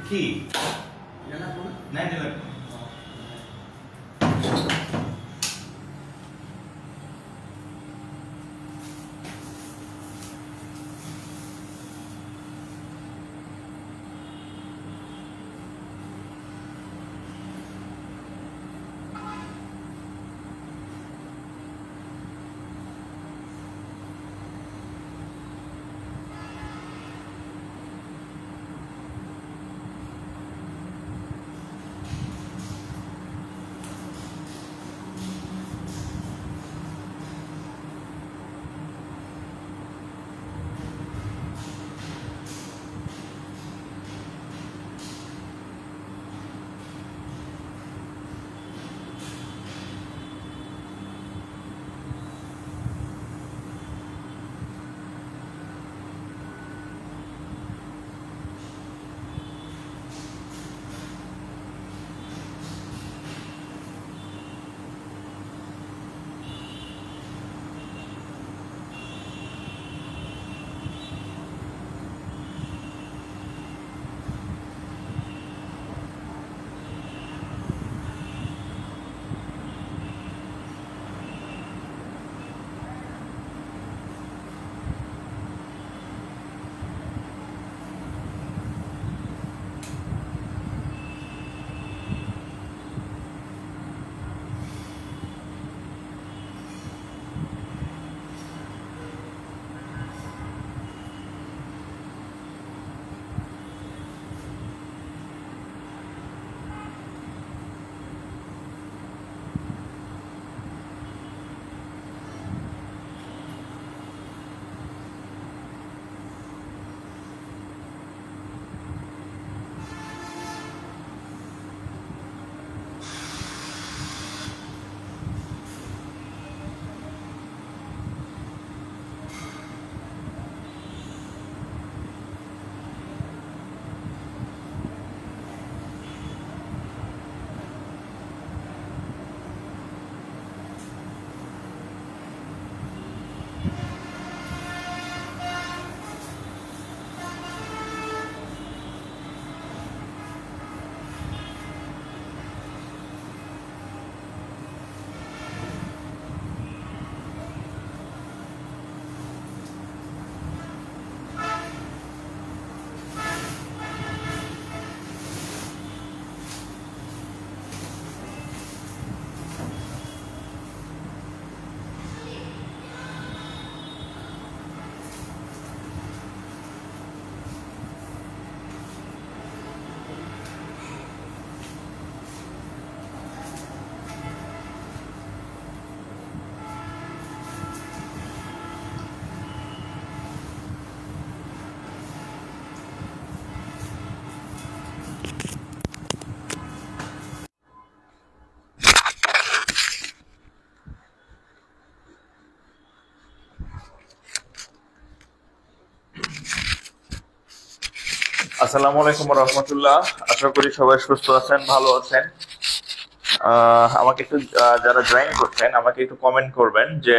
কি নাই দিলাম আসসালামু আলাইকুম ওয়া রাহমাতুল্লাহ। আশা করি সবাই সুস্থ আছেন, ভালো আছেন। আমাকে একটু যারা জয়েন করছেন আমাকে একটু কমেন্ট করবেন যে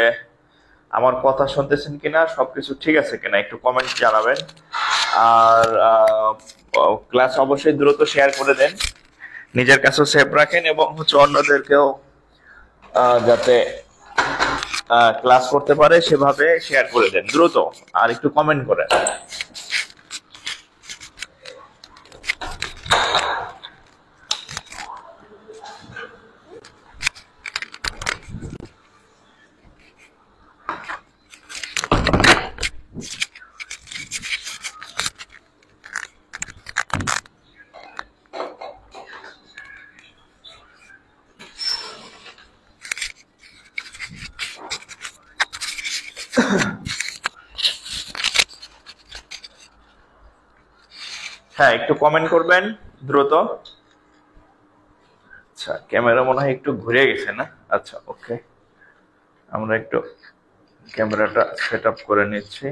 আমার কথা শুনতেছেন কিনা, সবকিছু ঠিক আছে কিনা, একটু কমেন্ট জানাবেন। আর ক্লাস অবশ্যই দ্রুত শেয়ার করে দেন, নিজের কাছেও সেভ রাখেন এবং অন্যদেরকেও যাতে ক্লাস করতে পারে সেভাবে শেয়ার করে দেন দ্রুত। আর একটু কমেন্ট করেন। হ্যাঁ, একটু কমেন্ট করবেন দ্রুত। আচ্ছা, ক্যামেরা মনে হয় একটু ঘুরে গেছে না? আচ্ছা, ওকে, আমরা একটু ক্যামেরাটা সেট আপ করে নিচ্ছি।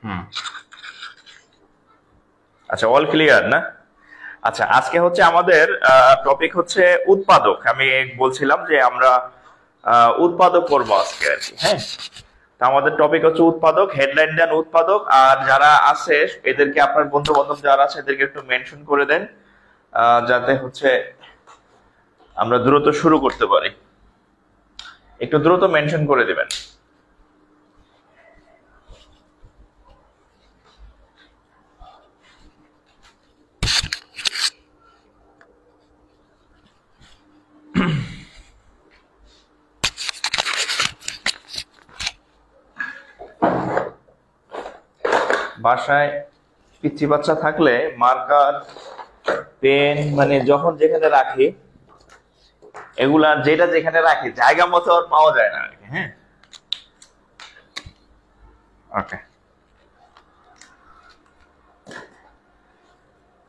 হুম, আচ্ছা, অল ক্লিয়ার না? আচ্ছা, আজকে হচ্ছে আমাদের টপিক হচ্ছে উৎপাদক। আমি বলছিলাম যে আমরা উৎপাদক করবো আজকে আর কি। হ্যাঁ, তো আমাদের টপিক হচ্ছে উৎপাদক। হেডলাইন দেন উৎপাদক। আর যারা আছে এদেরকে, আপনার বন্ধু বান্ধব যারা আছে এদেরকে একটু মেনশন করে দেন, যাতে হচ্ছে আমরা দ্রুত শুরু করতে পারি। একটু দ্রুত মেনশন করে দিবেন। বাসায় পিচ্চি বাচ্চা থাকলে মার্কার, পেন মানে যখন যেখানে রাখি, এগুলা যেটা যেখানে রাখি জায়গা মতো আর পাওয়া যায় না আর কি। হ্যাঁ, ওকে,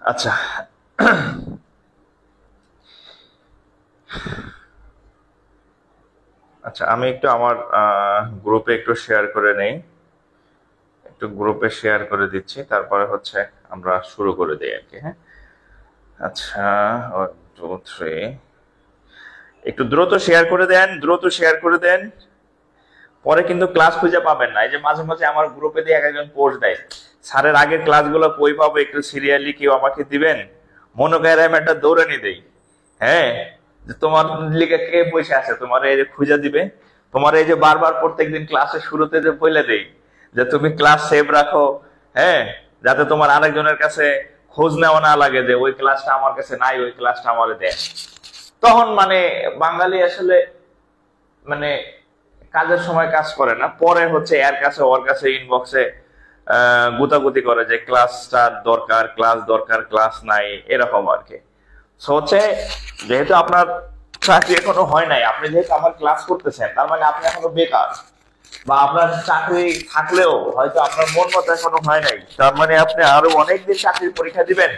আচ্ছা। আচ্ছা, আমি একটু আমার গ্রুপে একটু শেয়ার করে নেই। একটু গ্রুপে শেয়ার করে দিচ্ছি, তারপরে হচ্ছে আমরা শুরু করে দিই আর কি। হ্যাঁ, আচ্ছা, 1 2 3, একটু দ্রুত শেয়ার করে দেন, দ্রুত শেয়ার করে দেন। পরে কিন্তু ক্লাস খুঁজে পাবেন না। এই যে মাঝে মাঝে আমার গ্রুপে দিয়ে একজন পোস্ট দেয়, স্যারের আগের ক্লাসগুলো কই পাবো, একটু সিরিয়ালি কেউ আমাকে দিবেন। মনে করেন আমি একটা দৌড়ানি দেই। হ্যাঁ, যে তোমার লিগে কে বসে আছে, তোমার এই যে খুঁজে দিবে। তোমার এই যে বারবার প্রত্যেকদিন ক্লাসের শুরুতে যে বলে দেই যে তুমি ক্লাস সেভ রাখো। হ্যাঁ, যাতে তোমার আরেকজনের কাছে খোঁজ নেওয়া না লাগে যে ওই ক্লাসটা আমার কাছে নাই, ওই ক্লাসটা আমারে দেয়। তখন মানে বাঙালি আসলে মানে কাজের সময় কাজ করে না, পরে হচ্ছে এর কাছে ওর কাছে ইনবক্সে গুতাগুতি করে যে ক্লাসটা দরকার, ক্লাস দরকার, ক্লাস নাই, এরকম আর কি। সো হচ্ছে, যেহেতু আপনার চাকরি এখনো হয় নাই, আপনি যেহেতু আমার ক্লাস করতেছেন, তার মানে আপনি এখনো বেকার। বা আপনার চাকরি থাকলেও হয়তো আপনার মন মতো এখনো হয় নাই, তার মানে আপনি আরো অনেকদিন চাকরির পরীক্ষা দিবেন।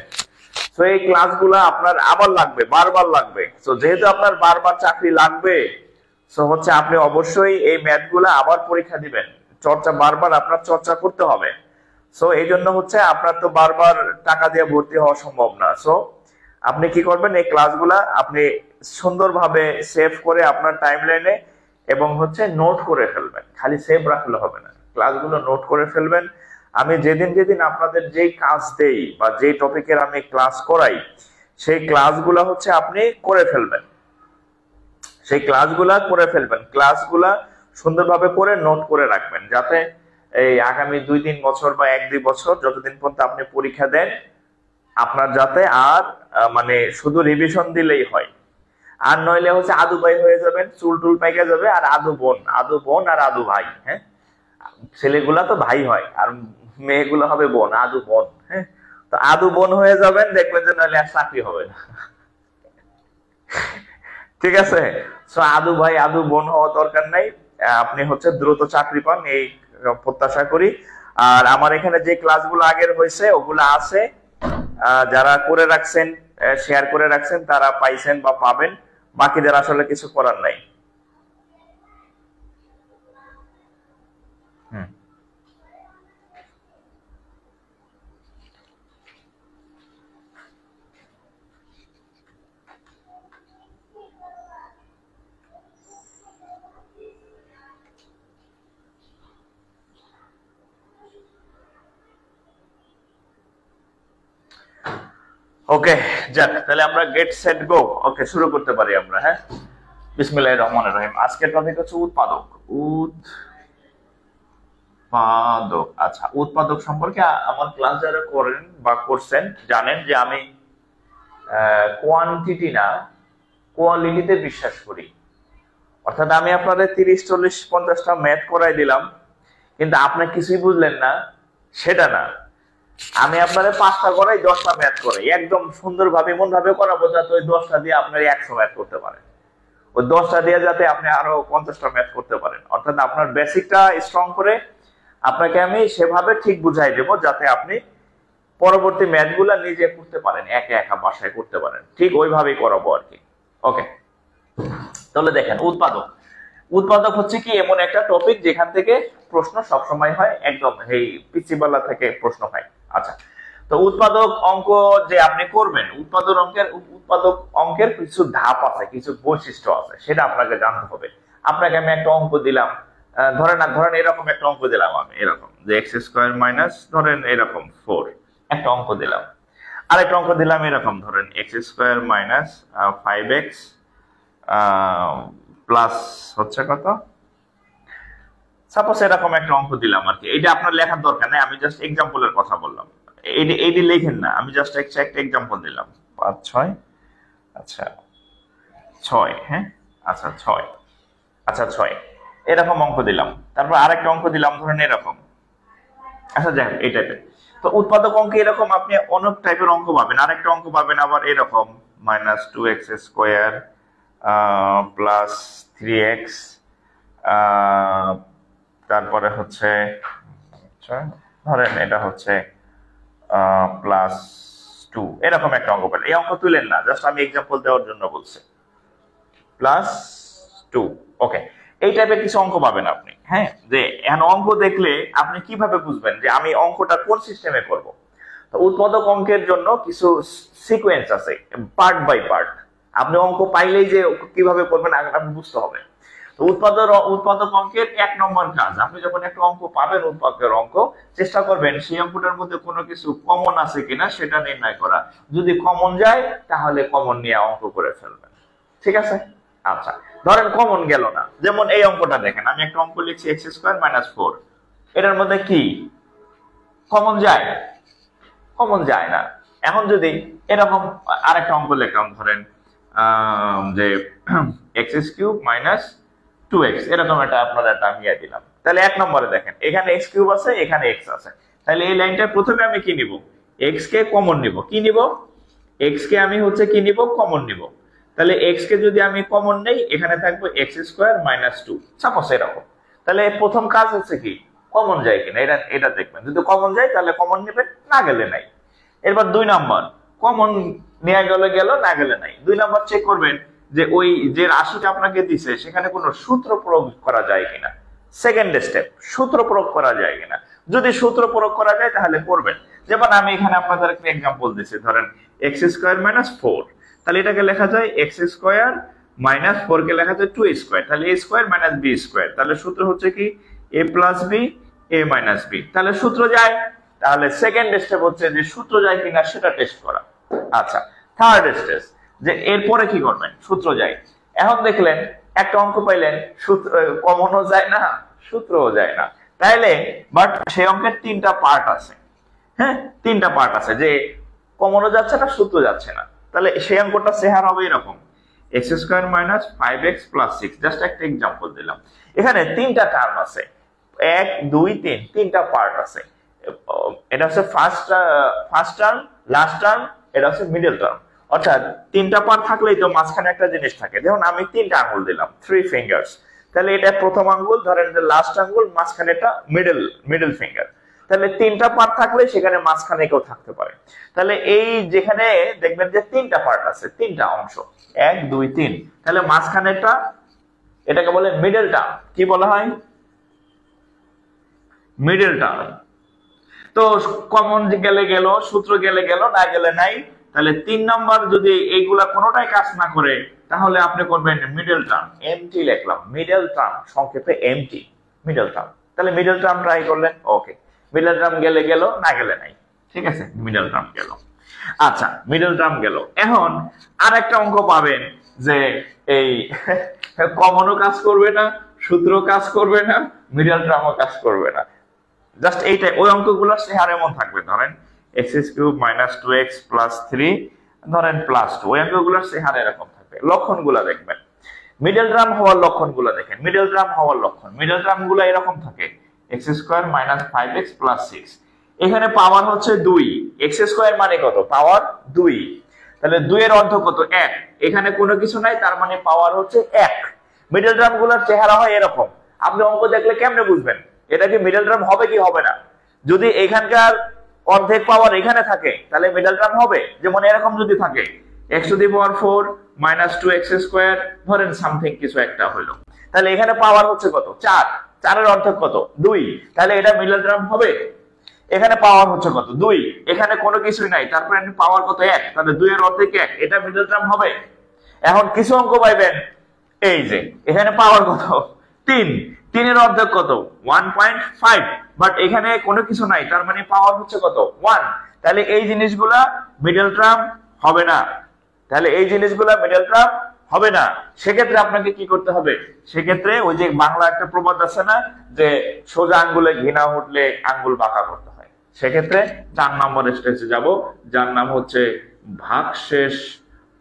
তো এই ক্লাসগুলা আপনার আবার লাগবে, বারবার লাগবে। তো যেহেতু আপনার বারবার চাকরি লাগবে, তো হচ্ছে আপনি অবশ্যই এই ম্যাথ গুলা আবার পরীক্ষা দিবেন। চর্চা বারবার আপনার চর্চা করতে হবে। সো এই জন্য হচ্ছে আপনার তো বারবার টাকা দিয়ে ভর্তি হওয়া সম্ভব না। সো আপনি কি করবেন, এই ক্লাসগুলা আপনি সুন্দরভাবে সেভ করে আপনার টাইমলাইনে এবং হচ্ছে নোট করে ফেলবেন। খালি সেভ রাখলে হবে না, ক্লাসগুলো নোট করে ফেলবেন। আমি যেদিন যেদিন আপনাদের যেই কাজ দেই বা যেই টপিকের আমি ক্লাস করাই, সেই ক্লাসগুলা হচ্ছে আপনি করে ফেলবেন। সেই ক্লাসগুলা করে ফেলবেন, ক্লাসগুলা সুন্দরভাবে করে নোট করে রাখবেন, যাতে এই আগামী 2-3 বছর বা 1-2 বছর যতদিন পর্যন্ত আপনি পরীক্ষা দেন, আপনার যাতে আর মানে শুধু রিভিশন দিলেই হয়। আর নইলে হচ্ছে আদু ভাই হয়ে যাবেন, চুল টুল পাইকে যাবে, আর আদু বোন, আদু বোন আর আদু ভাই। হ্যাঁ, ছেলেগুলা তো ভাই হয় আর মেয়েগুলো হবে বোন, আদু বোন। হ্যাঁ, তো আদু বোন হয়ে যাবেন, দেখবেন যে নইলে আর চাকরি হবে না। ঠিক আছে, সো আদু ভাই আদু বোন হওয়া দরকার নাই। আপনি হচ্ছে দ্রুত চাকরি পান, এই প্রত্যাশা করি। আর আমার এখানে যে ক্লাসগুলো আগের হয়েছে ওগুলো আছে, যারা করে রাখছেন, শেয়ার করে রাখছেন, তারা পাইছেন বা পাবেন। বাকিদের আসলে কিছু করার নাই। হুম, ওকে, যাক তাহলে আমরা গেট সেট গো। ওকে, শুরু করতে পারি আমরা। হ্যাঁ, বিসমিল্লাহির রহমানির রহিম। আজকের টপিক হচ্ছে উৎপাদক। উৎপাদক। আচ্ছা, উৎপাদক সম্পর্কে আমার ক্লাস যারা করেন বা করছেন জানেন যে আমি কোয়ান্টিটি না, কোয়ালিটিতে বিশ্বাস করি। অর্থাৎ আমি আপনাদের 30, 40, 50টা ম্যাথ করাই দিলাম, কিন্তু আপনি কিছুই বুঝলেন না, সেটা না। আমি আপনাদের 5টা করাই, 10টা ম্যাথ করাই, একদম সুন্দরভাবে এমন ভাবে করাবো যাতে ওই 10টা দিয়ে আপনার 100 ম্যাথ করতে পারেন। ওই 10টা দিয়ে যাতে আপনি আরো 50টা ম্যাথ করতে পারেন। অর্থাৎ আপনার বেসিকটা স্ট্রং করে আপনাকে আমি সেভাবে ঠিক বুঝাই দেবো, যাতে আপনি পরবর্তী ম্যাথ গুলা নিজে করতে পারেন, একা একা বাসায় করতে পারেন। ঠিক ওইভাবেই করাবো আর কি। ওকে, তাহলে দেখেন, উৎপাদক। উৎপাদক হচ্ছে কি এমন একটা টপিক যেখান থেকে প্রশ্ন সবসময় হয় একদম এই পিচিবালা থেকে প্রশ্ন হয়। আচ্ছা, তো উৎপাদক অঙ্ক যে আপনি করবেন, উৎপাদক অঙ্কের কিছু ধাপ আছে, কিছু বৈশিষ্ট্য আছে, সেটা আপনাকে জানতে হবে। আপনাকে আমি একটা অঙ্ক দিলাম, ধরেন এরকম একটা অঙ্ক দিলাম আমি, এরকম যে এক্স স্কোয়ার মাইনাস ধরেন এরকম 4 একটা অঙ্ক দিলাম। আরেকটা অঙ্ক দিলাম এরকম, ধরেন x square minus 5x plus হচ্ছে কত, সাপোজ এরকম একটা অঙ্ক দিলাম আর কি। এটা আপনার লেখার দরকার নেই, আমি জাস্ট এক্সাম্পলের কথা বললাম। এইটি লেখেন না, আমি জাস্ট একটা এক্সাম্পল দিলাম। 5 6, আচ্ছা 6, হ্যাঁ আচ্ছা 6, আচ্ছা 6 এরকম অঙ্ক দিলাম। তারপর আরেকটা অঙ্ক দিলাম ধরেন এরকম। আচ্ছা যাই হোক, এই টাইপের। তো উৎপাদক অঙ্কে এরকম আপনি অনেক টাইপের অঙ্ক পাবেন। আরেকটা অঙ্ক পাবেন আবার এরকম minus 2x square plus 3x, তারপরে হচ্ছে ধরেন এটা হচ্ছে প্লাস 2, এরকম একটা অঙ্ক পেলেন। এই অঙ্ক তুলেন না, জাস্ট আমি এক্সাম্পল দেওয়ার জন্য বলছি। প্লাস 2, ওকে, এই টাইপের কিছু অঙ্ক পাবেন আপনি। হ্যাঁ, যে এখন অঙ্ক দেখলে আপনি কিভাবে বুঝবেন যে আমি অঙ্কটা কোন সিস্টেমে করব। তো উৎপাদক অঙ্কের জন্য কিছু সিকোয়েন্স আছে, পার্ট বাই পার্ট। আপনি অঙ্ক পাইলেই যে কিভাবে করবেন আপনি বুঝতে হবে। তো উৎপাদক অঙ্কের 1 নম্বর কাজ, আপনি যখন একটা অঙ্ক পাবেন উৎপাদকের অঙ্ক, চেষ্টা করবেন সেই অঙ্কটার মধ্যে কোনো কিছু কমন আছে কিনা সেটা নির্ণয় করা। যদি কমন যায় তাহলে কমন নিয়ে অঙ্ক করে ফেলবেন, ঠিক আছে? আচ্ছা, ধরেন কমন গেল না, যেমন এই অঙ্কটা দেখেন, আমি একটা অঙ্ক লিখছি এক্স স্কোয়ার মাইনাস 4, এটার মধ্যে কি কমন যায়? কমন যায় না। এখন যদি এরকম আরেকটা অঙ্ক লিখলাম, ধরেন যে এক্স কিউব মাইনাস 2x, এরকম একটা আপনার একটা আমি দিলাম। তাহলে 1 নম্বরে দেখেন এখানে এক্স কিউব আছে, এখানে এক্স আছে। তাহলে এই লাইনটা প্রথমে আমি কি নিব? এক্স কে কমন নিব। কি নিব? এক্স কে আমি হচ্ছে কি নিব? কমন নিব। তাহলে এক্স কে যদি আমি কমন নেই, এখানে থাকবে এক্স স্কোয়ার মাইনাস 2, সাপোজ এরকম। তাহলে প্রথম কাজ হচ্ছে কি, কমন যায় কিনা এটা দেখবেন। যদি কমন যায় তাহলে কমন নেবেন, না গেলে নাই। এরপর 2 নম্বর, কমন নেওয়া গেল, না গেলে নাই। 2 নম্বর চেক করবেন যে ওই যে রাশিটা আপনাকে দিছে সেখানে কোনো সূত্র প্রয়োগ করা যায় কিনা। সেকেন্ড স্টেপ, সূত্র প্রয়োগ করা যায় কিনা। যদি সূত্র প্রয়োগ করা যায় তাহলে করবেন। যেমন আমি এখানে আপনাদের একটা এক্সাম্পল দিচ্ছি, ধরেন এক্স স্কোয়ার মাইনাস 4, তাহলে এটাকে লেখা যায় এক্স স্কোয়ার মাইনাস 4 কে লেখা যায় 2 স্কোয়ার, তাহলে এ স্কোয়ার মাইনাস বি স্কোয়ার। তাহলে সূত্র হচ্ছে কি এ plus B A minus B. তাহলে সূত্র যায়। তাহলে সেকেন্ড স্টেপ হচ্ছে যে সূত্র যায় কিনা সেটা টেস্ট করা। আচ্ছা, থার্ড স্টেপ, যে এরপরে কি করবেন? সূত্র যায়। এখন দেখলেন একটা অঙ্ক পাইলেন, সূত্র কমনও যায় না, সূত্রও যায় না। তাইলে বাট সেই অঙ্কের 3টা পার্ট আছে। হ্যাঁ, 3টা পার্ট আছে, যে কমনও যাচ্ছে না, সূত্র যাচ্ছে না। তাহলে সেই অঙ্কটা চেহারা হবে এরকম, x square minus 5x plus 6। Just একটা এক্সাম্পল দিলাম। এখানে 3টা টার্ম আছে, 1 2 3, 3টা পার্ট আছে। এটা হচ্ছে ফার্স্ট টার্ম, লাস্ট টার্ম, এটা হচ্ছে মিডল টার্ম। অর্থাৎ 3টা পার্ট থাকলেই তো মাঝখানে একটা জিনিস থাকে। যেমন আমি 3টা আঙ্গুল দিলাম, 3 ফিঙ্গার্স। তাহলে এটা প্রথম আঙ্গুল, ধরেন এটা লাস্ট আঙ্গুল, মাঝখানে এটা মিডল ফিঙ্গার। তাহলে 3টা পার্ট থাকলে সেখানে মাঝখানে কেউ থাকতে পারে। তাহলে এই যেখানে দেখবেন যে 3টা পার্ট আছে, 3টা অংশ, 1 2 3, তাহলে মাঝখানেটা এটাকে বলে মিডল টার্ম। কি বলা হয়? Middle term. তো কমন গেলে গেল, সূত্র গেলে গেল, না গেলে নাই। তাহলে 3 নাম্বার যদি এইগুলা কোনোটাই কাজ না করে তাহলে আপনি করবেন মিডল টার্ম। এমটি লিখলাম, মিডল টার্ম, সংক্ষেপে এমটি, মিডল টার্ম। তাহলে মিডল টার্ম ট্রাই করলেন, ওকে। মিডল টার্ম গেলে গেল, না গেলে নাই, ঠিক আছে, মিডল টার্ম গেল। আচ্ছা, মিডল টার্ম গেল। এখন আরেকটা অঙ্ক পাবেন যে এই কমনও কাজ করবে না, সূত্র কাজ করবে না, মিডল টার্মও কাজ করবে না। জাস্ট এইটাই, ওই অঙ্কগুলো চেহারা এমন থাকবে। ধরেন x cube minus 2x plus 3, ধরেন প্লাস 2, ওই অঙ্কগুলোর চেহারা এরকম থাকবে। লক্ষণগুলো দেখবেন, মিডল টার্ম হওয়ার লক্ষণগুলো দেখেন। মিডল টার্ম হওয়ার লক্ষণ, মিডল টার্ম গুলো এরকম থাকে, x square minus 5x plus 6। এখানে পাওয়ার হচ্ছে 2, এক্স স্কোয়ার মানে কত? পাওয়ার 2। তাহলে 2 এর অর্ধ কত? 1। এখানে কোনো কিছু নাই, তার মানে পাওয়ার হচ্ছে 1। মিডল টার্ম গুলোর চেহারা হয় এরকম। আপনি অঙ্ক দেখলে কেমনে বুঝবেন এটা কি মিডল টার্ম হবে কি হবে না? যদি এখানকার অর্ধেক পাওয়ার এখানে থাকে তাহলে মিডল টার্ম হবে। যেমন এরকম যদি থাকে x to the power 4 minus 2x square, ধরেন সামথিং কিছু একটা হলো, তাহলে এখানে পাওয়ার হচ্ছে কত? 4। 4 এর অর্ধেক কত 2, তাহলে এটা মিডল টার্ম হবে। এখানে পাওয়ার হচ্ছে কত 2, এখানে কোনো কিছুই নাই, তারপরে পাওয়ার কত 1, তাহলে 2 এর অর্ধেক 1, এটা মিডল টার্ম হবে। এখন কিছু অঙ্ক পাইবেন, এই যে এখানে পাওয়ার কত 3, 3 এর অর্ধেক কত 1.5, বাট এখানে কোনো কিছু নাই, তার মানে পাওয়ার হচ্ছে কত 1, তাহলে এই জিনিসগুলা মিডল টার্ম হবে না, তাহলে এই জিনিসগুলা মিডল টার্ম হবে না। সেক্ষেত্রে আপনাকে কি করতে হবে, সেক্ষেত্রে ওই যে বাংলা একটা প্রবাদ আছে না, যে সোজা আঙ্গুলে ঘি না উঠলে আঙ্গুল বাঁকা করতে হয়। সেক্ষেত্রে 4 নম্বর স্টেজে যাব, যার নাম হচ্ছে ভাগশেষ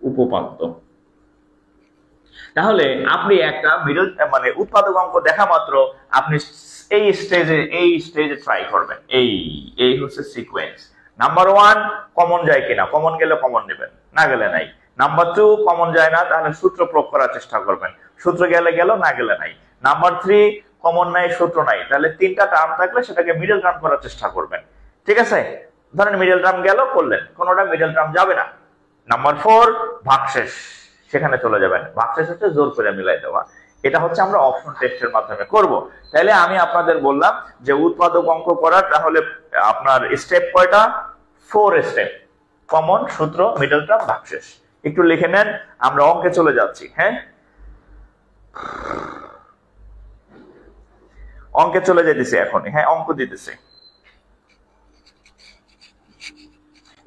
উপপাদ্য। তাহলে আপনি একটা মিডল মানে উৎপাদক অঙ্ক দেখা মাত্র আপনি এই স্টেজে ট্রাই করবেন। এই হচ্ছে সিকোয়েন্স। নাম্বার 1 কমন যায় কিনা, কমন গেলে কমন নেবেন, না গেলে নাই। নাম্বার 2 কমন যায় না, তাহলে সূত্র প্রয়োগ করার চেষ্টা করবেন, সূত্র গেলে গেল, না গেলে নাই। নাম্বার 3 কমন নাই, সূত্র নাই, তাহলে 3টা টার্ম থাকলে সেটাকে মিডল টার্ম করার চেষ্টা করবেন। ঠিক আছে, ধরেন মিডল টার্ম গেল করলেন, কোনোটা মিডল টার্ম যাবে না। নাম্বার 4 ভাগশেষ, সেখানে চলে যাবেন। ভাগশেষ হচ্ছে জোর করে মিলাই দেওয়া, এটা হচ্ছে আমরা অপশন টেস্টের মাধ্যমে করব। তাহলে আমি আপনাদের বললাম যে উৎপাদক অঙ্ক করার তাহলে আপনার স্টেপ কয়টা, 4 স্টেপ, কমন, সূত্র, মিডল টার্ম, ভাগশেষ। একটু লিখে নেন, আমরা অঙ্কে চলে যাচ্ছি। হ্যাঁ, অঙ্কে চলে যেতেছি এখন। হ্যাঁ, অঙ্ক দিতেছি।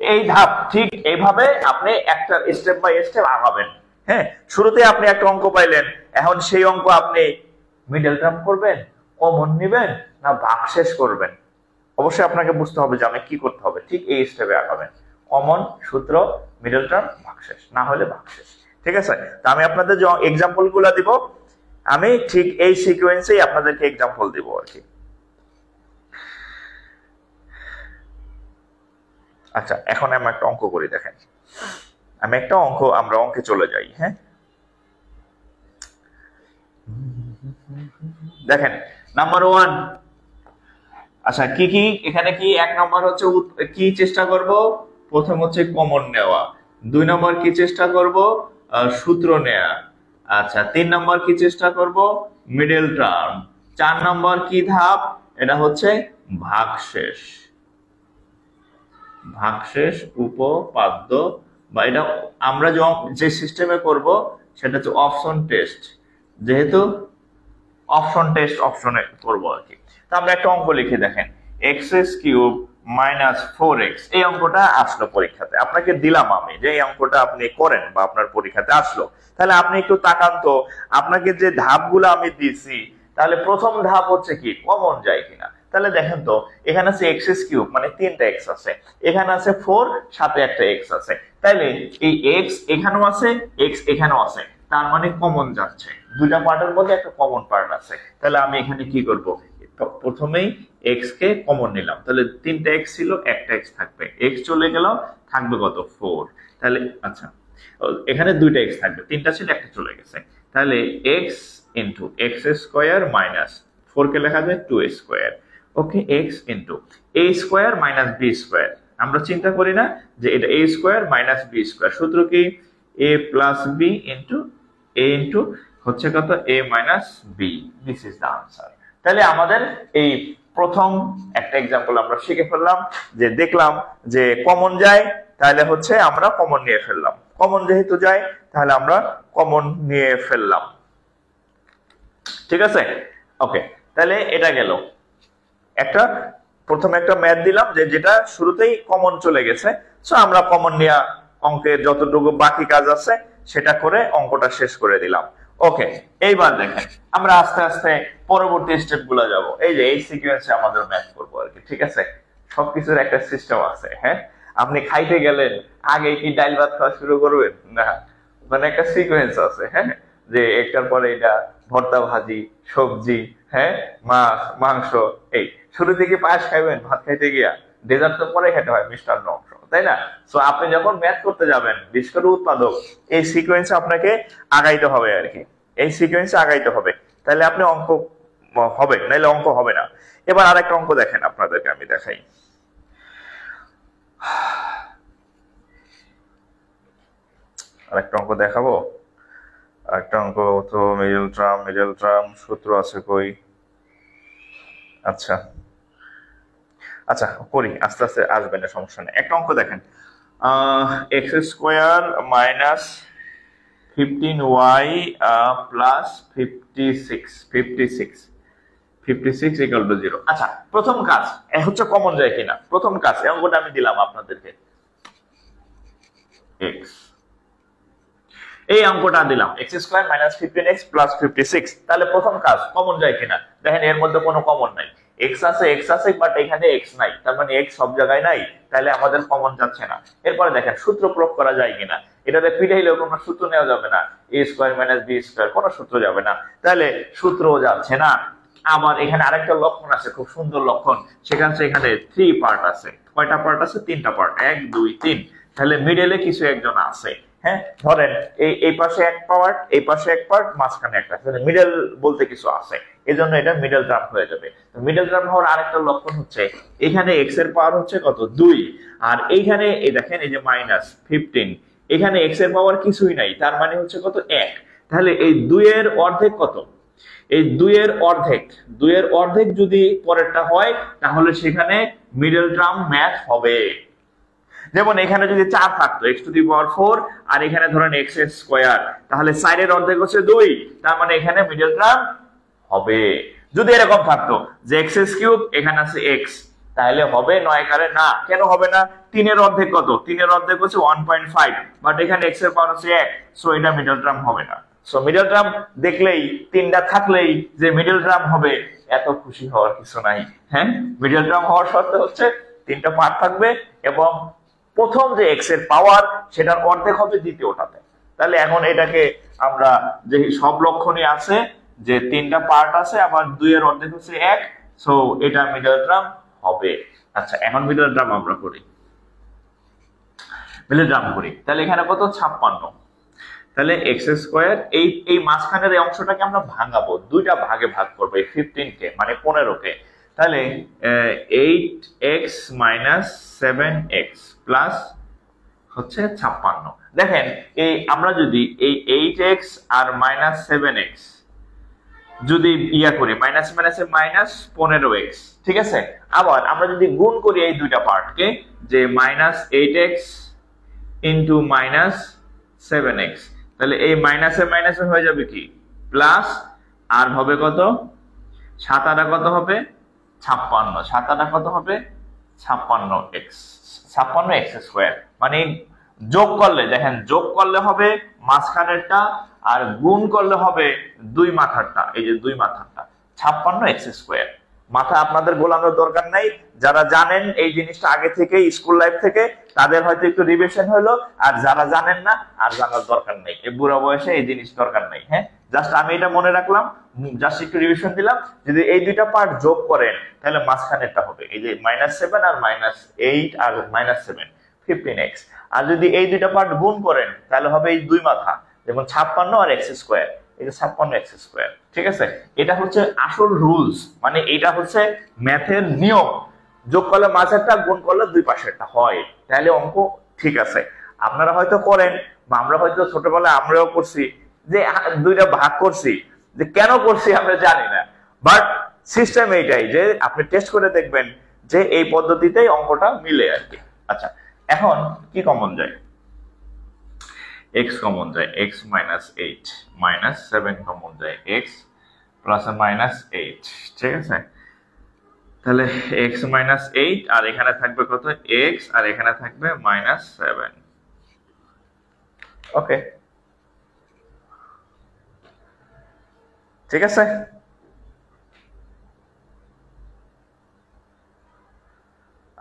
এই ধাপ ঠিক এইভাবে আপনি একটা স্টেপ বাই স্টেপ আগাবেন। হ্যাঁ, শুরুতে আপনি একটা অঙ্ক পাইলেন, এখন সেই অঙ্ক আপনি মিডল টার্ম করবেন, কমন নেবেন, না ভাগশেষ করবেন। অবশ্যই আপনাকে বুঝতে হবে যে আমি কি করতে হবে। ঠিক এই স্টেপে আগাবেন, কমন, সূত্র, মিডল টার্ম, ভাগশেষ, না হলে ভাগশেষ। ঠিক আছে, তো আমি আপনাদের যে এক্সাম্পল গুলা দিব, আমি ঠিক এই সিকোয়েন্সেই আপনাদেরকে এক্সাম্পল দিব আর কি। আচ্ছা, এখন আমি একটা অঙ্ক করি, দেখেন আমরা অঙ্কে চলে যাই। হ্যাঁ, দেখেন নাম্বার 1, আচ্ছা কি কি এখানে কি, 1 নম্বর হচ্ছে কি চেষ্টা করব, প্রথম হচ্ছে কমন নেওয়া। 2 নম্বর কি চেষ্টা করব, সূত্র নেওয়া। আচ্ছা, 3 নম্বর কি চেষ্টা করব, মিডল টার্ম। 4 নম্বর কি ধাপ, এটা হচ্ছে ভাগশেষ, ভাগশেষ উপপাদ্য, বা এটা আমরা যে সিস্টেমে করব সেটা হচ্ছে অপশন টেস্ট, যেহেতু অপশন টেস্ট অপশনে করব আর কি। তো আমরা একটা অঙ্ক লিখে দেখেন, x³ - 4x, এই অঙ্কটা আসলো পরীক্ষাতে, আপনাকে দিলাম আমি যে এই অঙ্কটা আপনি করেন বা আপনার পরীক্ষাতে আসলো। তাহলে আপনি একটু তাকান তো, আপনাকে যে ধাপগুলো আমি দিছি, তাহলে প্রথম ধাপ হচ্ছে কি, কমন যায় কিনা। তাহলে দেখেন তো, এখানে আছে x³ মানে 3টা x আছে, এখানে আছে 4, সাথে একটা x আছে, তাইলে এই x এখানেও আছে, x এখানেও আছে, তার মানে কমন যাচ্ছে, দুইটা পার্টের মধ্যে একটা কমন পার্ট আছে। তাহলে আমি এখানে কি করব, প্রথমেই x কে কমন নিলাম, তাহলে 3টা x ছিল, একটা x থাকবে, x চলে গেল, থাকবে কত 4। তাহলে আচ্ছা, এখানে 2টা x থাকবে, 3টা ছিল, একটা চলে গেছে, তাহলে x ইনটু x² মাইনাস 4 কে লেখা যায় 2a²। ওকে, x into a² minus b², আমরা চিন্তা করি না যে এটা a² মাইনাস b², সূত্র কি, a plus b into a into হচ্ছে কত, a minus b, this is the answer. তাহলে আমাদের এই প্রথম একটা এক্সাম্পল আমরা শিখে ফেললাম, যে দেখলাম যে কমন যায়, তাহলে হচ্ছে আমরা কমন নিয়ে ফেললাম, কমন যেহেতু যায় তাহলে আমরা কমন নিয়ে ফেললাম। ঠিক আছে, ওকে, তাহলে এটা গেল একটা, প্রথমে একটা ম্যাথ দিলাম যে যেটা শুরুতেই কমন চলে গেছে, সো আমরা কমন নিয়ে অঙ্কের যতটুকু বাকি কাজ আছে সেটা করে অঙ্কটা শেষ করে দিলাম। ওকে, এইবার দেখেন আমরা আস্তে আস্তে পরবর্তী স্টেপ গুলো যাবো। এই যে এই সিকোয়েন্সে আমাদের ম্যাথ করবো আর কি। ঠিক আছে, সবকিছুর একটা সিস্টেম আছে। হ্যাঁ, আপনি খাইতে গেলেন, আগে কি ডাল ভাত খাওয়া শুরু করবেন না, মানে একটা সিকোয়েন্স আছে। হ্যাঁ, যে একটার পরে এটা, ভর্তা, ভাজি, সবজি, হ্যাঁ, মাছ, মাংস, এই শুরু থেকে পায়েস খাইবেন ভাত খাইতে গিয়া, ডেজার্ট তো পরে খেতে হয়, মিষ্টান্ন অংশ, তাই না? সো আপনি যখন ম্যাথ করতে যাবেন, বিশেষ করে উৎপাদক, এই সিকোয়েন্সে আপনাকে আগাইতে হবে আর কি, এই সিকোয়েন্সে আগাইতে হবে, তাহলে আপনি অঙ্ক হবে, নাইলে অঙ্ক হবে না। এবার আরেকটা অঙ্ক দেখেন, আপনাদেরকে আমি দেখাই। আরেকটা অঙ্ক দেখাবো, আরেকটা অঙ্ক তো মিডল টার্ম সূত্র আছে কই, আচ্ছা আচ্ছা, করি আস্তে আস্তে, আসবে না, সমস্যা নেই। একটা অঙ্ক দেখেন, x square minus 15y plus 56 equal to 0। আচ্ছা, প্রথম কাজ হচ্ছে কমন যায় কিনা, প্রথম কাজ এই অঙ্কটা আমি দিলাম আপনাদেরকে, এক্স, এই অঙ্কটা দিলাম x square minus 15x plus 56, তাহলে প্রথম কাজ কমন যায় কিনা। দেখেন এর মধ্যে কোনো কমন নাই, এক্স আছে বাট এখানে এক্স নাই, তার মানে এক্স সব জায়গায় নাই, তাহলে আমাদের কমন যাচ্ছে না। এরপরে দেখেন সূত্র প্রয়োগ করা যায় কিনা, এটাতে পিটাইলেও কোনো সূত্র নেওয়া যাবে না, এ স্কোয়ার মাইনাস বি স্কোয়ার কোনো সূত্র যাবে না, তাহলে সূত্রও যাচ্ছে না। আবার এখানে আরেকটা লক্ষণ আছে, খুব সুন্দর লক্ষণ, সেখানে এখানে 3 পার্ট আছে। কয়টা পার্ট আছে? 3টা পার্ট, 1 2 3, তাহলে মিডলে কিছু একজন আছে। হ্যাঁ, ধরেন এই পাশে এক পার্ট, এই পাশে এক পার্ট, মাঝখানে একটা, মিডল বলতে কিছু আছে, এজন্য এটা মিডল টার্ম হয়ে যাবে। মিডল টার্ম হওয়ার আরেকটা লক্ষণ হচ্ছে এখানে এক্স এর পাওয়ার হচ্ছে কত? 2, আর এইখানে এই দেখেন এই যে মাইনাস 15, এখানে এক্স এর পাওয়ার কিছুই নাই, তার মানে হচ্ছে কত? 1। তাহলে এই 2 এর অর্ধেক কত? এই 2 এর অর্ধেক, 2 এর অর্ধেক যদি পরেরটা হয় তাহলে সেখানে মিডল টার্ম ম্যাচ হবে। যেমন এখানে যদি 4 থাকতো x টু দি পাওয়ার 4, আর এখানে ধরেন x স্কয়ার, তাহলে 4 এর অর্ধেক হচ্ছে 2, তার মানে এখানে মিডল টার্ম হবে। যদি এরকম থাকতো যে x কিউব, এখানে আছে x, তাহলে হবে? নয় কারে না। কেন হবে না? 3 এর অর্ধেক কত? 3 এর অর্ধেক হচ্ছে 1.5, বাট এখানে x এর পাওয়ার হচ্ছে 1, সো এটা মিডল টার্ম হবে না। সো মিডল টার্ম দেখলেই, 3টা থাকলেই যে মিডল টার্ম হবে, এত খুশি হওয়ার কিছু নাই। হ্যাঁ, মিডল টার্ম হওয়ার শর্ত হচ্ছে 3টা পার্ট থাকবে এবং প্রথম যে এক্স এর পাওয়ার সেটার অর্ধেক হবে দ্বিতীয়টাতে। তাহলে এখন এটাকে আমরা, যে সব লক্ষণই আছে যে 3টা পার্ট আছে, আবার 2 এর অর্ধেক হচ্ছে 1, সো এটা মিডল টার্ম হবে। আচ্ছা, এখন মিডল টার্ম আমরা করি, মিডল টার্ম করি। তাহলে এখানে কত? 56। তাহলে এক্স স্কোয়ার, এই মাঝখানের এই অংশটাকে আমরা ভাঙাবো, 2টা ভাগে ভাগ করবো, এই 15 কে মানে 15 কে। তাহলে 8x মাইনাস 7x প্লাস হচ্ছে 56। দেখেন এই আমরা যদি এই 8x আর মাইনাস 7x যদি ইয়া করি, মাইনাস মাইনাসে মাইনাস 15x, ঠিক আছে। আবার আমরা যদি গুণ করি এই দুইটা পার্টকে, যে minus 8x into minus 7x, তাহলে এই মাইনাসে মাইনাসে হয়ে যাবে কি প্লাস, আর হবে কত? 7 আর কত হবে? 56। 7 আর কত হবে? 56x, 56x square. মানে যোগ করলে, দেখেন যোগ করলে হবে মাঝখানেরটা, আর গুণ করলে হবে 2 মাথারটা, এই যে 2 মাথারটা, 56x স্কয়ার। মাথা আপনাদের গোলানোর দরকার নাই, যারা জানেন এই জিনিসটা আগে থেকে স্কুল লাইফ থেকে, তাদের হয়তো একটু রিভিশন হলো, আর যারা জানেন না আর জানার দরকার নেই, এই বুড়া বয়সে এই জিনিস দরকার নেই। হ্যাঁ, জাস্ট আমি এটা মনে রাখলাম, জাস্ট একটু রিভিশন দিলাম। যদি এই দুইটা পার্ট যোগ করেন তাহলে মাঝখানেরটা হবে এই যে -7 আর -8 আর -7, 15x। আর যদি এই দুইটা পার্ট গুণ করেন তাহলে হবে এই 2 মাথা, যেমন 56 আর x স্কয়ার, এই যে 56x স্কয়ার, ঠিক আছে। এটা হচ্ছে আসল রুলস, মানে এটা হচ্ছে ম্যাথের নিয়ম, যোগ করলে মাঝেরটা, গুণ করলে 2 পাশেরটা হয়, তাহলে অঙ্ক ঠিক আছে। আপনারা হয়তো করেন, বা আমরা হয়তো ছোটবেলায় আমরাও করছি, যে 2টা ভাগ করছি, যে কেন করছি আমরা জানি না, বাট সিস্টেম এইটাই যে আপনি টেস্ট করে দেখবেন যে এই পদ্ধতিতেই অঙ্কটা মিলে আর কি। আচ্ছা, এখন কি কমন যায়? x কমন যায়, x মাইনাস 8 মাইনাস 7 কমন যায়, x প্লাস মাইনাস 8, ঠিক আছে। তাহলে x মাইনাস 8, আর এখানে থাকবে কত? x, আর এখানে থাকবে মাইনাস 7। ওকে, ঠিক আছে।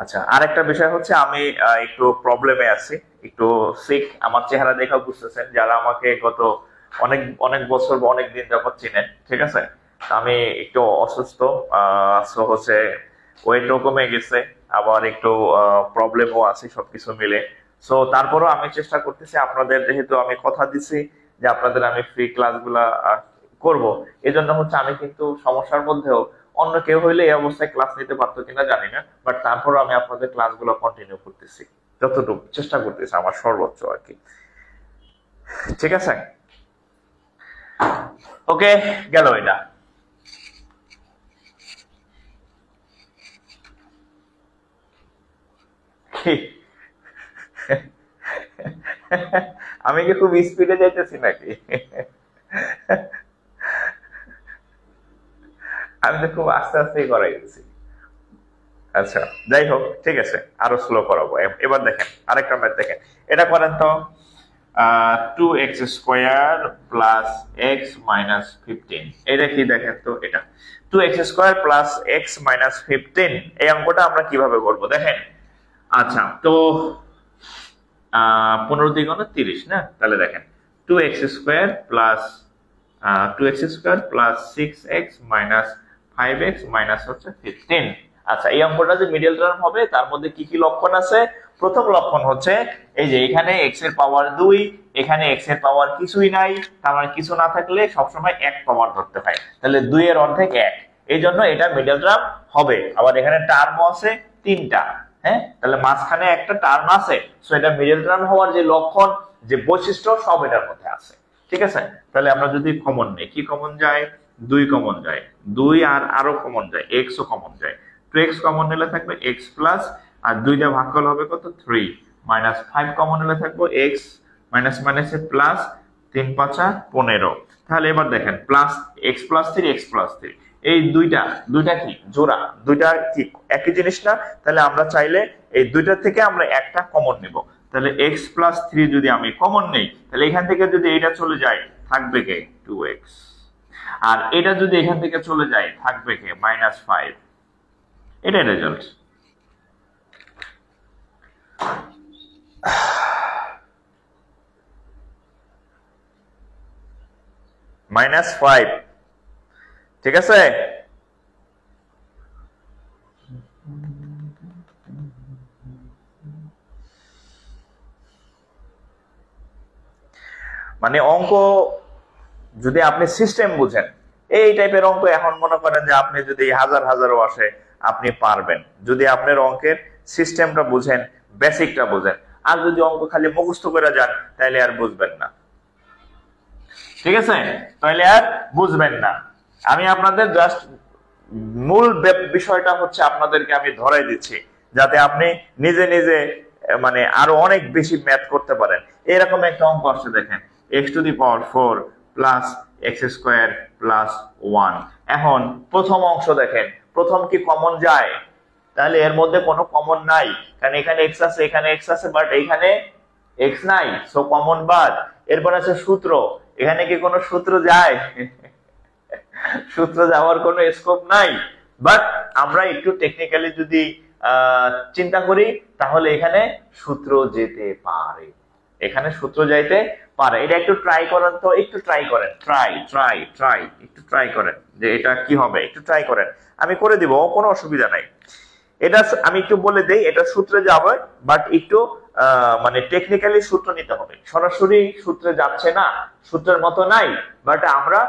আচ্ছা, আরেকটা বিষয় হচ্ছে আমি একটু প্রবলেমে আছি, একটু সিক, আমার চেহারা দেখা বুঝতেছেন যারা আমাকে গত অনেক অনেক বছর বা অনেক দিন যাবত চিনেন, ঠিক আছে। আমি একটু অসুস্থ, হচ্ছে ওয়েটও কমে গেছে, আবার একটু প্রবলেমও আছে, সবকিছু মিলে। সো তারপরও আমি চেষ্টা করতেছি, আপনাদের যেহেতু আমি কথা দিছি যে আপনাদের আমি ফ্রি ক্লাসগুলা করব, এজন্য হচ্ছে আমি কিন্তু সমস্যার মধ্যেও, অন্য কেউ হইলে এই অবস্থায় ক্লাস নিতে পারতো কিনা জানি না, বাট তারপরও আমি আপনাদের ক্লাসগুলো কন্টিনিউ করতেছি, যতটুকু চেষ্টা করতেছি আমার সর্বোচ্চ আর কি, ঠিক আছে। ওকে, গেল এটা। কি আমি কি খুব স্পিডে যাইতেছি নাকি? আমি তো খুব আস্তে আস্তেই করাই দিচ্ছি। আচ্ছা যাই হোক, ঠিক আছে, আরো স্লো করাবো। এবার দেখেন আরেকটা ম্যাথ দেখেন, এটা করেন তো। 2x² প্লাস x মাইনাস 15, এটা কি দেখেন তো? এটা 2x² প্লাস x মাইনাস 15, এই অঙ্কটা আমরা কিভাবে করব দেখেন। আচ্ছা তো 15 × 30 না, তাহলে দেখেন 2x² plus 6x minus 5x minus হচ্ছে 15। আচ্ছা এই অঙ্কটা যে মিডল টার্ম হবে তার মধ্যে কি কি লক্ষণ আছে? প্রথম লক্ষণ হচ্ছে এই যে এখানে x এর পাওয়ার 2, এখানে x এর পাওয়ার কিছুই নাই, তার মানে কিছু না থাকলে সবসময় 1 পাওয়ার ধরতে হয়, তাহলে 2 এর অর্ধেক 1, এই জন্য এটা মিডল টার্ম হবে। আবার এখানে টার্মও আছে 3টা, হ্যাঁ, তাহলে মাঝখানে একটা টার্ম আছে, সো এটা মিডল টার্ম হওয়ার যে লক্ষণ, যে বৈশিষ্ট্য, সব এটার মধ্যে আছে। ঠিক আছে, তাহলে আমরা যদি কমন নেই, কি কমন যায়? 2 কমন যায়, 2 আর আরো কমন যায়, x ও কমন যায়। 2x কমন নিলে থাকবে x প্লাস, আর 2টা ভাগফল হবে কত? 3 মাইনাস 5 কমন নিলে থাকবে x মাইনাস মাইনাসে প্লাস, 3 5 15। তাহলে এবার দেখেন plus x plus 3 x plus 3, এই দুইটা কি জোড়া? দুইটা কি একই জিনিস না? তাহলে আমরা চাইলে এই দুইটা থেকে আমরা একটা কমন নেব। তাহলে x প্লাস 3 যদি আমি কমন নেই, তাহলে এখান থেকে যদি এটা চলে যায় থাকবে কে? 2x, আর এটা যদি এখান থেকে চলে যায় থাকবে কে? মাইনাস 5। এটাই রেজাল্ট। -5, ঠিক আছে। মানে অঙ্ক যদি আপনি সিস্টেম বুঝেন, এই টাইপের অঙ্ক এখন মনে করেন যে আপনি যদি হাজারও আসে আপনি পারবেন, যদি আপনার অঙ্কের সিস্টেমটা বুঝেন, বেসিকটা বুঝেন। আর যদি অঙ্ক খালি মুখস্থ করে যান তাহলে আর বুঝবেন না, ঠিক আছে, তাহলে আর বুঝবেন না। আমি আপনাদের জাস্ট মূল বিষয়টা হচ্ছে আপনাদেরকে আমি ধরাই দিচ্ছি, যাতে আপনি নিজে নিজে মানে আরো অনেক বেশি ম্যাথ করতে পারেন। এরকম একটা অঙ্ক আসছে দেখেন, x⁴ প্লাস x² প্লাস 1। এখন প্রথম অংশ দেখেন, প্রথম কি কমন যায়? তাহলে এর মধ্যে কোনো কমন নাই, কারণ এখানে x আছে, এখানে x আছে, বাট এখানে x নাই, সো কমন বাদ। এরপর আছে সূত্র, এখানে কি কোনো সূত্র যায়? সূত্র যাওয়ার কোনো স্কোপ নাই। বাট আমরা একটু টেকনিক্যালি যদি চিন্তা করি তাহলে এখানে সূত্র যেতে পারে, এখানে সূত্র যাইতে পারে। এটা একটু ট্রাই করেন তো, একটু ট্রাই করেন, একটু ট্রাই করেন যে এটা কি হবে, একটু ট্রাই করেন। আমি করে দিব, কোনো অসুবিধা নাই। এটা আমি একটু বলে দেই, এটা সূত্রে যাবে, বাট একটু মানে টেকনিক্যালি সূত্র নিতে হবে। সরাসরি সূত্রে যাচ্ছে না, সূত্রের মতো নাই, বাট আমরা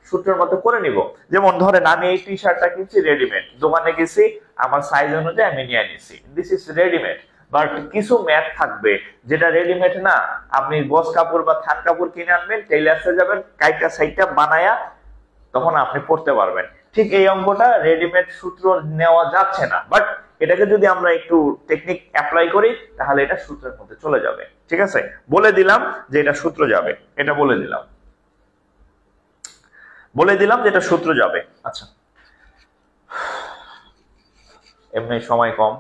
সূত্রের মতো করে নিব। যেমন ধরেন আমি এই টি শার্টটা কিনছি রেডিমেড, দোকানে গেছি, আমার সাইজ অনুযায়ী আমি নিয়ে নিছি, দিস ইজ রেডিমেড। বাট কিছু ম্যাথ থাকবে যেটা রেডিমেড না, আপনি বস কাপড় বা থান কাপড় কিনে আনবেন, টেইলার্সে যাবেন, কাইটা সাইডটা বানায়া তখন আপনি পড়তে পারবেন। ঠিক এই অঙ্কটা রেডিমেড সূত্র নেওয়া যাচ্ছে না, বাট এটাকে যদি আমরা একটু টেকনিক অ্যাপ্লাই করি তাহলে এটা সূত্রের মধ্যে চলে যাবে। ঠিক আছে, বলে দিলাম যে এটা সূত্র যাবে, এটা বলে দিলাম যে এটা সূত্র যাবে। আচ্ছা এমনি সময় কম,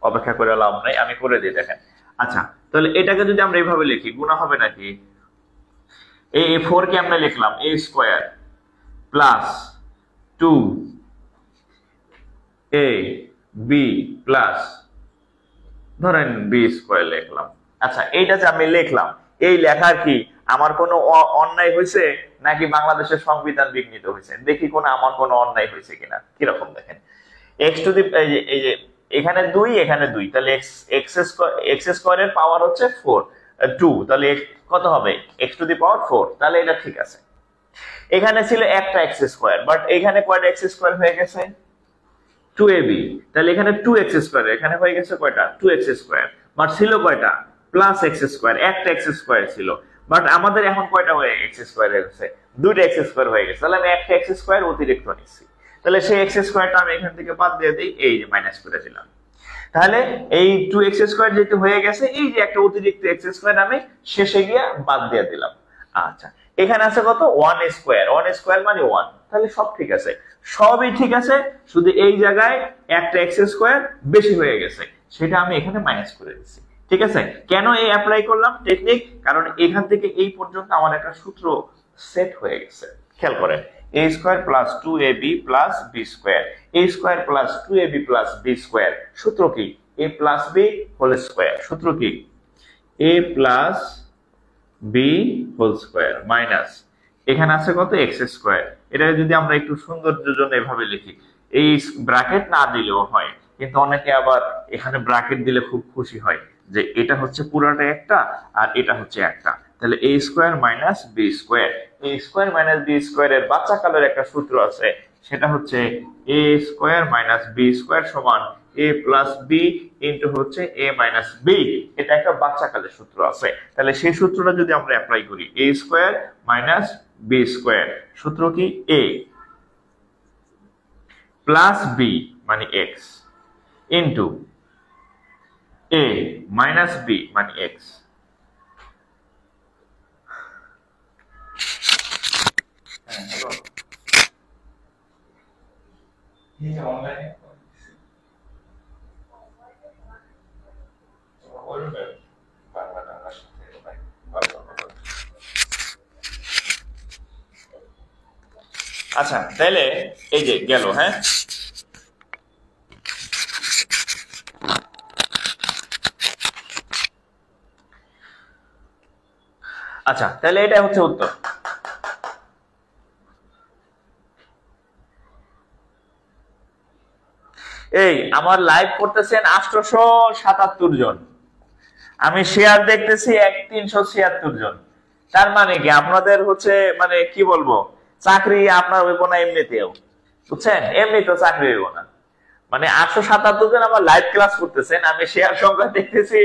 অপেক্ষা করে লাভ নাই, আমি করে দিই দেখেন। আচ্ছা তাহলে এটাকে যদি আমরা এইভাবে লিখি, গুণা হবে নাকি? এই 4 কে আমরা লিখলাম a² প্লাস 2ab প্লাস ধরেন b² লিখলাম। আচ্ছা এইটা যে আমি লিখলাম, এই লেখার কি আমার কোনো অন্যায় হয়েছে নাকি বাংলাদেশের সংবিধান বিঘ্নিত হয়েছে? দেখি কোন আমার কোনো অন্যায় হয়েছে কিনা। কিরকম দেখেন, x টু দি এই যে এখানে 2 এখানে 2, তাহলে x² এর পাওয়ার হচ্ছে 2, তাহলে কত হবে? x টু দি পাওয়ার 4, তাহলে এটা ঠিক আছে। এখানে ছিল একটা x², বাট এখানে কয়টা x² হয়ে গেছে? 2ab, তাহলে এখানে 2x², এখানে হয়ে গেছে কয়টা? 2x², বাট ছিল কয়টা? প্লাস x², একটা x² ছিল, বাট আমাদের এখন কয়টা হয়ে x² হয়ে গেছে? দুইটা x² হয়ে গেছে, তাহলে আমি একটা x² অতিরিক্ত নিচ্ছি, তাহলে সেই x² টা আমি এখান থেকে বাদ দিয়ে দিই, এই যে মাইনাস করে দিলাম। তাহলে এই 2x² যেহেতু হয়ে গেছে, এই যে একটা অতিরিক্ত x² আমি শেষে গিয়ে বাদ দিয়ে দিলাম। আচ্ছা, এখানে আছে কত 1² মানে 1, তাহলে সব ঠিক আছে, সবই ঠিক আছে, শুধু এই জায়গায় একটা x² বেশি হয়ে গেছে, সেটা আমি এখানে মাইনাস করে দিচ্ছি। ঠিক আছে, কেন এই অ্যাপ্লাই করলাম টেকনিক, কারণ এখান থেকে এই পর্যন্ত আমার একটা সূত্র সেট হয়ে গেছে। খেয়াল করেন, a² + 2ab + b², a² + 2ab + b², সূত্র কি a + b হোল স্কয়ার, সূত্র কি a + b whole square minus এখানে আছে কত x²। এটা যদি আমরা একটু সৌন্দর্যের জন্য এভাবে লিখি, এই ব্র্যাকেট না দিলেও হয়, কিন্তু অনেকে আবার এখানে ব্র্যাকেট দিলে খুব খুশি হয় যে এটা হচ্ছে পুরাটা একটা আর এটা হচ্ছে একটা, তাহলে a² - b², a² - b² এর বাচ্চা কালের একটা সূত্র আছে, সেটা হচ্ছে a² - b² সমান a + b ইনটু হচ্ছে a - b। এটা একটা বাচ্চা কালের সূত্র আছে, তাহলে সেই সূত্রটা যদি আমরা অ্যাপ্লাই করি, a² - b², সূত্র কি a প্লাস b মানে x into a minus b মানে x। আচ্ছা, তাহলে এই যে গেল। হ্যাঁ, আচ্ছা, তাহলে এটা হচ্ছে উত্তর। এই আমার লাইভ করতেছেন 877 জন, আমি শেয়ার দেখতেছি 1376 জন, তার মানে কি আপনাদের হচ্ছে মানে কি বলবো, চাকরি আপনার হইব না এমনিতেও, বুঝছেন, এমনি তো চাকরি হইব না। মানে 877 জন আমার লাইভ ক্লাস করতেছেন, আমি শেয়ার সংখ্যা দেখতেছি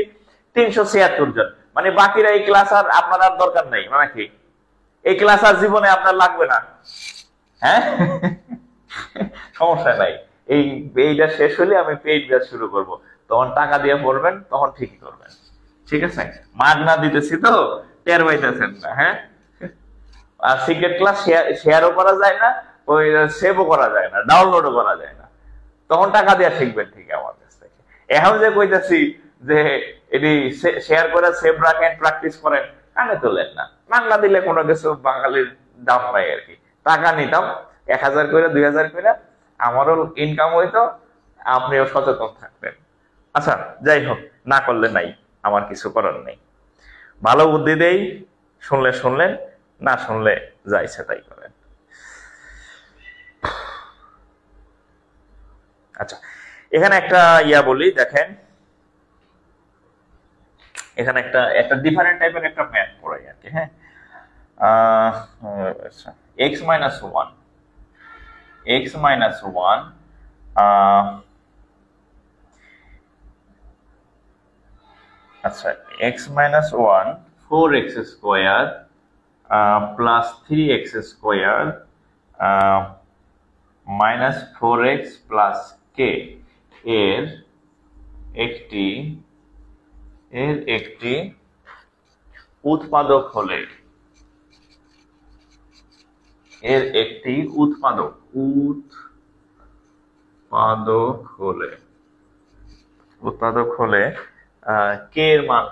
376 জন, মানে বাকিরা এই ক্লাস আর আপনার আর দরকার নাই, মানে কি এই ক্লাস আর জীবনে আপনার লাগবে না। হ্যাঁ, সমস্যা নাই, এইটা শেষ হলে আমি পেইড ব্যাচ শুরু করব, তখন টাকা দিয়ে পড়বেন, তখন ঠিকই করবেন। ঠিক আছে, মাগনা দিতেছি তো, টের পাইতেছেন না। হ্যাঁ, আর সিক্রেট ক্লাস শেয়ারও করা যায় না, ওই সেভও করা যায় না, ডাউনলোডও করা যায় না, তখন টাকা দিয়ে শিখবেন ঠিক আমার কাছ থেকে। এখন যে কইতাছি যে এটি শেয়ার করে সেভ রাখেন, প্র্যাকটিস করেন, কানে তোলেন না, বাংলা দিলে কোনো কিছু বাঙালির দাম নাই আর কি। টাকা নিতাম 1000 করে 2000 করে, আমারও ইনকাম হইতো, আপনিও সচেতন থাকবেন। আচ্ছা, যাই হোক, না করলে নাই, আমার কিছু করার নেই। ভালো বুদ্ধি দেই, শুনলে শুনলেন, না শুনলে যা ইচ্ছে তাই করেন। আচ্ছা, এখানে একটা ইয়া বলি, দেখেন এখানে একটা ডিফারেন্ট টাইপের একটা ম্যাথ পড়াই আর কি। হ্যাঁ, আচ্ছা, x - 1 আচ্ছা, x - 1 4x² plus 3x² minus 4x plus k এর একটি উৎপাদক হলে, উৎপাদক হলে k এর মান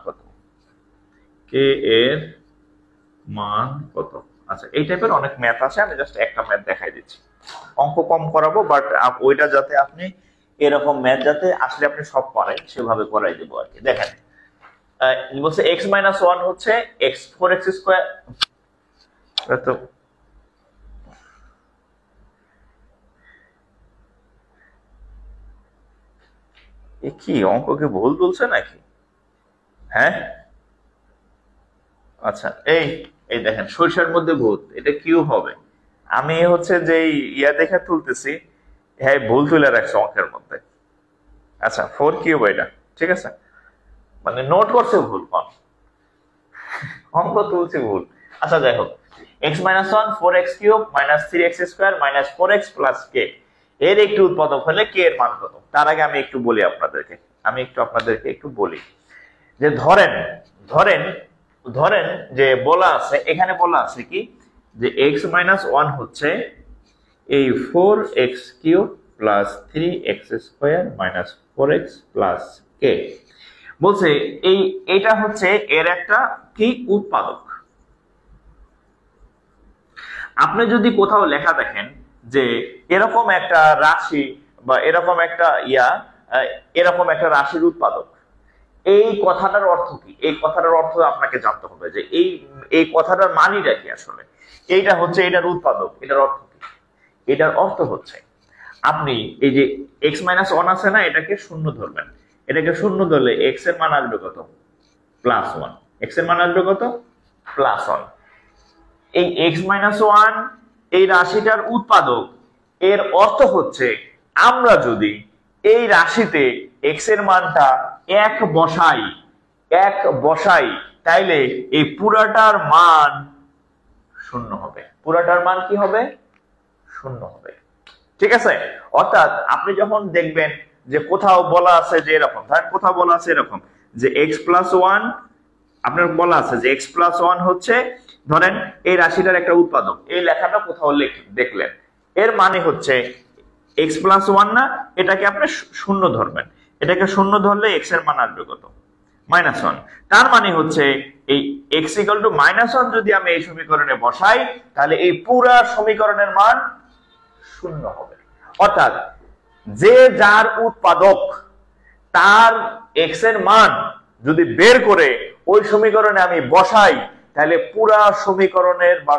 কত, আচ্ছা, এই টাইপের অনেক ম্যাথ আছে, আমি জাস্ট একটা ম্যাথ দেখাই দিচ্ছি, অঙ্ক কম করাবো, বাট ওইটা যাতে আপনি এরকম ম্যাথ যাতে আসলে আপনি সব পারেন সেভাবে করাই দেবো আর কি। দেখেন, বলছে x - 1 হচ্ছে 4x², তো কি অঙ্ককে ভুল বলছে নাকি? হ্যাঁ, আচ্ছা, এই দেখেন সরিষার মধ্যে ভূত, এটা কিউব হবে, আমি হচ্ছে যে ইয়া দেখে তুলতেছি, হ্যাঁ ভুল তুলে রাখছে অঙ্কের মধ্যে। আচ্ছা, 4³ এটা, ঠিক আছে, মানে নোট করছে ভুল, অঙ্ক তুলছে ভুল। আচ্ছা, যাই হোক, x - 1 4x³ - 3x² - 4x + k এর একটি উৎপাদক হলে কে এর মান কত। তার আগে আমি একটু বলি আপনাদেরকে একটু বলি যে ধরেন ধরেন ধরেন যে বলা আছে, এখানে বলা আছে কি যে x-1 হচ্ছে এই 4x³ plus 3x² minus 4x plus k। বলছে এটা হচ্ছে এর একটা কি উৎপাদক। আপনি যদি কোথাও লেখা দেখেন যে এরকম একটা রাশি বা এরকম একটা রাশির উৎপাদক, এই কথাটার অর্থ কি? এই কথাটার অর্থ আপনাকে জানতে হবে যে এই কথাটার মানেটা কি আসলে। এইটা হচ্ছে এটার উৎপাদক, এটার অর্থ কি? এটার অর্থ হচ্ছে আপনি এই যে x-1 আছে না, এটাকে শূন্য ধরবেন। এটাকে শূন্য ধরলে x এর মান আসবে কত? +1। x এর মান আসবে কত? +1। এই x-1 এই রাশিটার উৎপাদক। এর অর্থ হচ্ছে আমরা যদি এই রাশিতে x এর মানটা 1 বসাই তাইলে এই পুরাটার মান 0 হবে। পুরাটার মান কি হবে? 0 হবে। ঠিক আছে? অর্থাৎ আপনি যখন দেখবেন যে কোথাও বলা আছে যে এরকম, ধরেন কোথাও বলা আছে এরকম যে x+1, আপনার বলা আছে যে x+1 হচ্ছে ধরেন এই রাশিটার একটা উৎপাদক, এই লেখাটা কোথাও দেখলেন, এর মানে হচ্ছে x+1 না, এটাকে আপনি 0 ধরবেন। এটাকে 0 ধরলে x এর মান আসবে কত? -1। তার মানে হচ্ছে এই x = -1 যদি আমি এই সমীকরণে বসাই তাহলে এই পুরা সমীকরণের মান 0 হবে। অর্থাৎ যে যার উৎপাদক তার x এর মান যদি বের করে ওই সমীকরণে আমি বসাই তাহলে পুরা সমীকরণের বা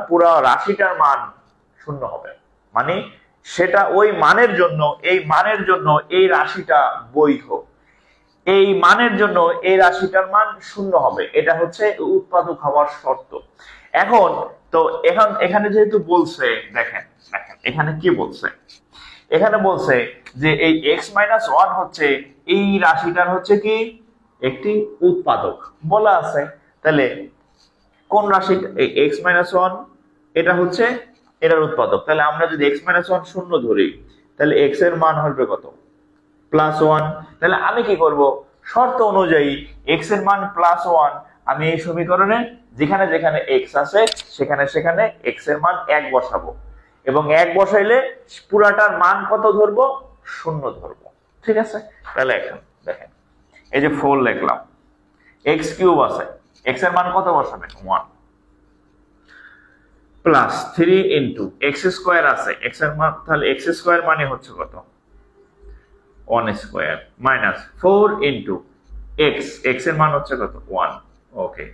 পুরা রাশিটার মান 0 হবে। মানে সেটা ওই মানের জন্য এই রাশিটা বৈধ, এই মানের জন্য এই রাশিটার মান 0 হবে। এটা হচ্ছে উৎপাদক হওয়ার শর্ত। এখন তো এখানে যেহেতু বলছে, দেখেন এখানে কি বলছে, এখানে বলছে যে এই x-1 হচ্ছে এই রাশিটার হচ্ছে কি একটি উৎপাদক বলা আছে। তাহলে কোন রাশি? এই x-1 এটা হচ্ছে এটার উৎপাদক। তাহলে আমরা যদি x-1 0 ধরি তাহলে x এর মান হবে কত? +1। তাহলে আমি কি করব? শর্ত অনুযায়ী x এর মান +1, আমি এই সমীকরণে যেখানে যেখানে x আছে সেখানে x এর মান 1 বসাবো এবং 1 বসাইলে পুরাটার মান কত ধরবো? 0 ধরবো। ঠিক আছে? তাহলে এখন দেখেন এই যে 4 লিখলাম, x³ আছে, x এর মান কত বসাবেন? 1 প্লাস 3 ইনটু x² আছে, x এর মান তাহলে x² মানে হচ্ছে কত? 1² মাইনাস 4 ইনটু x এর মান হচ্ছে কত? 1। ওকে,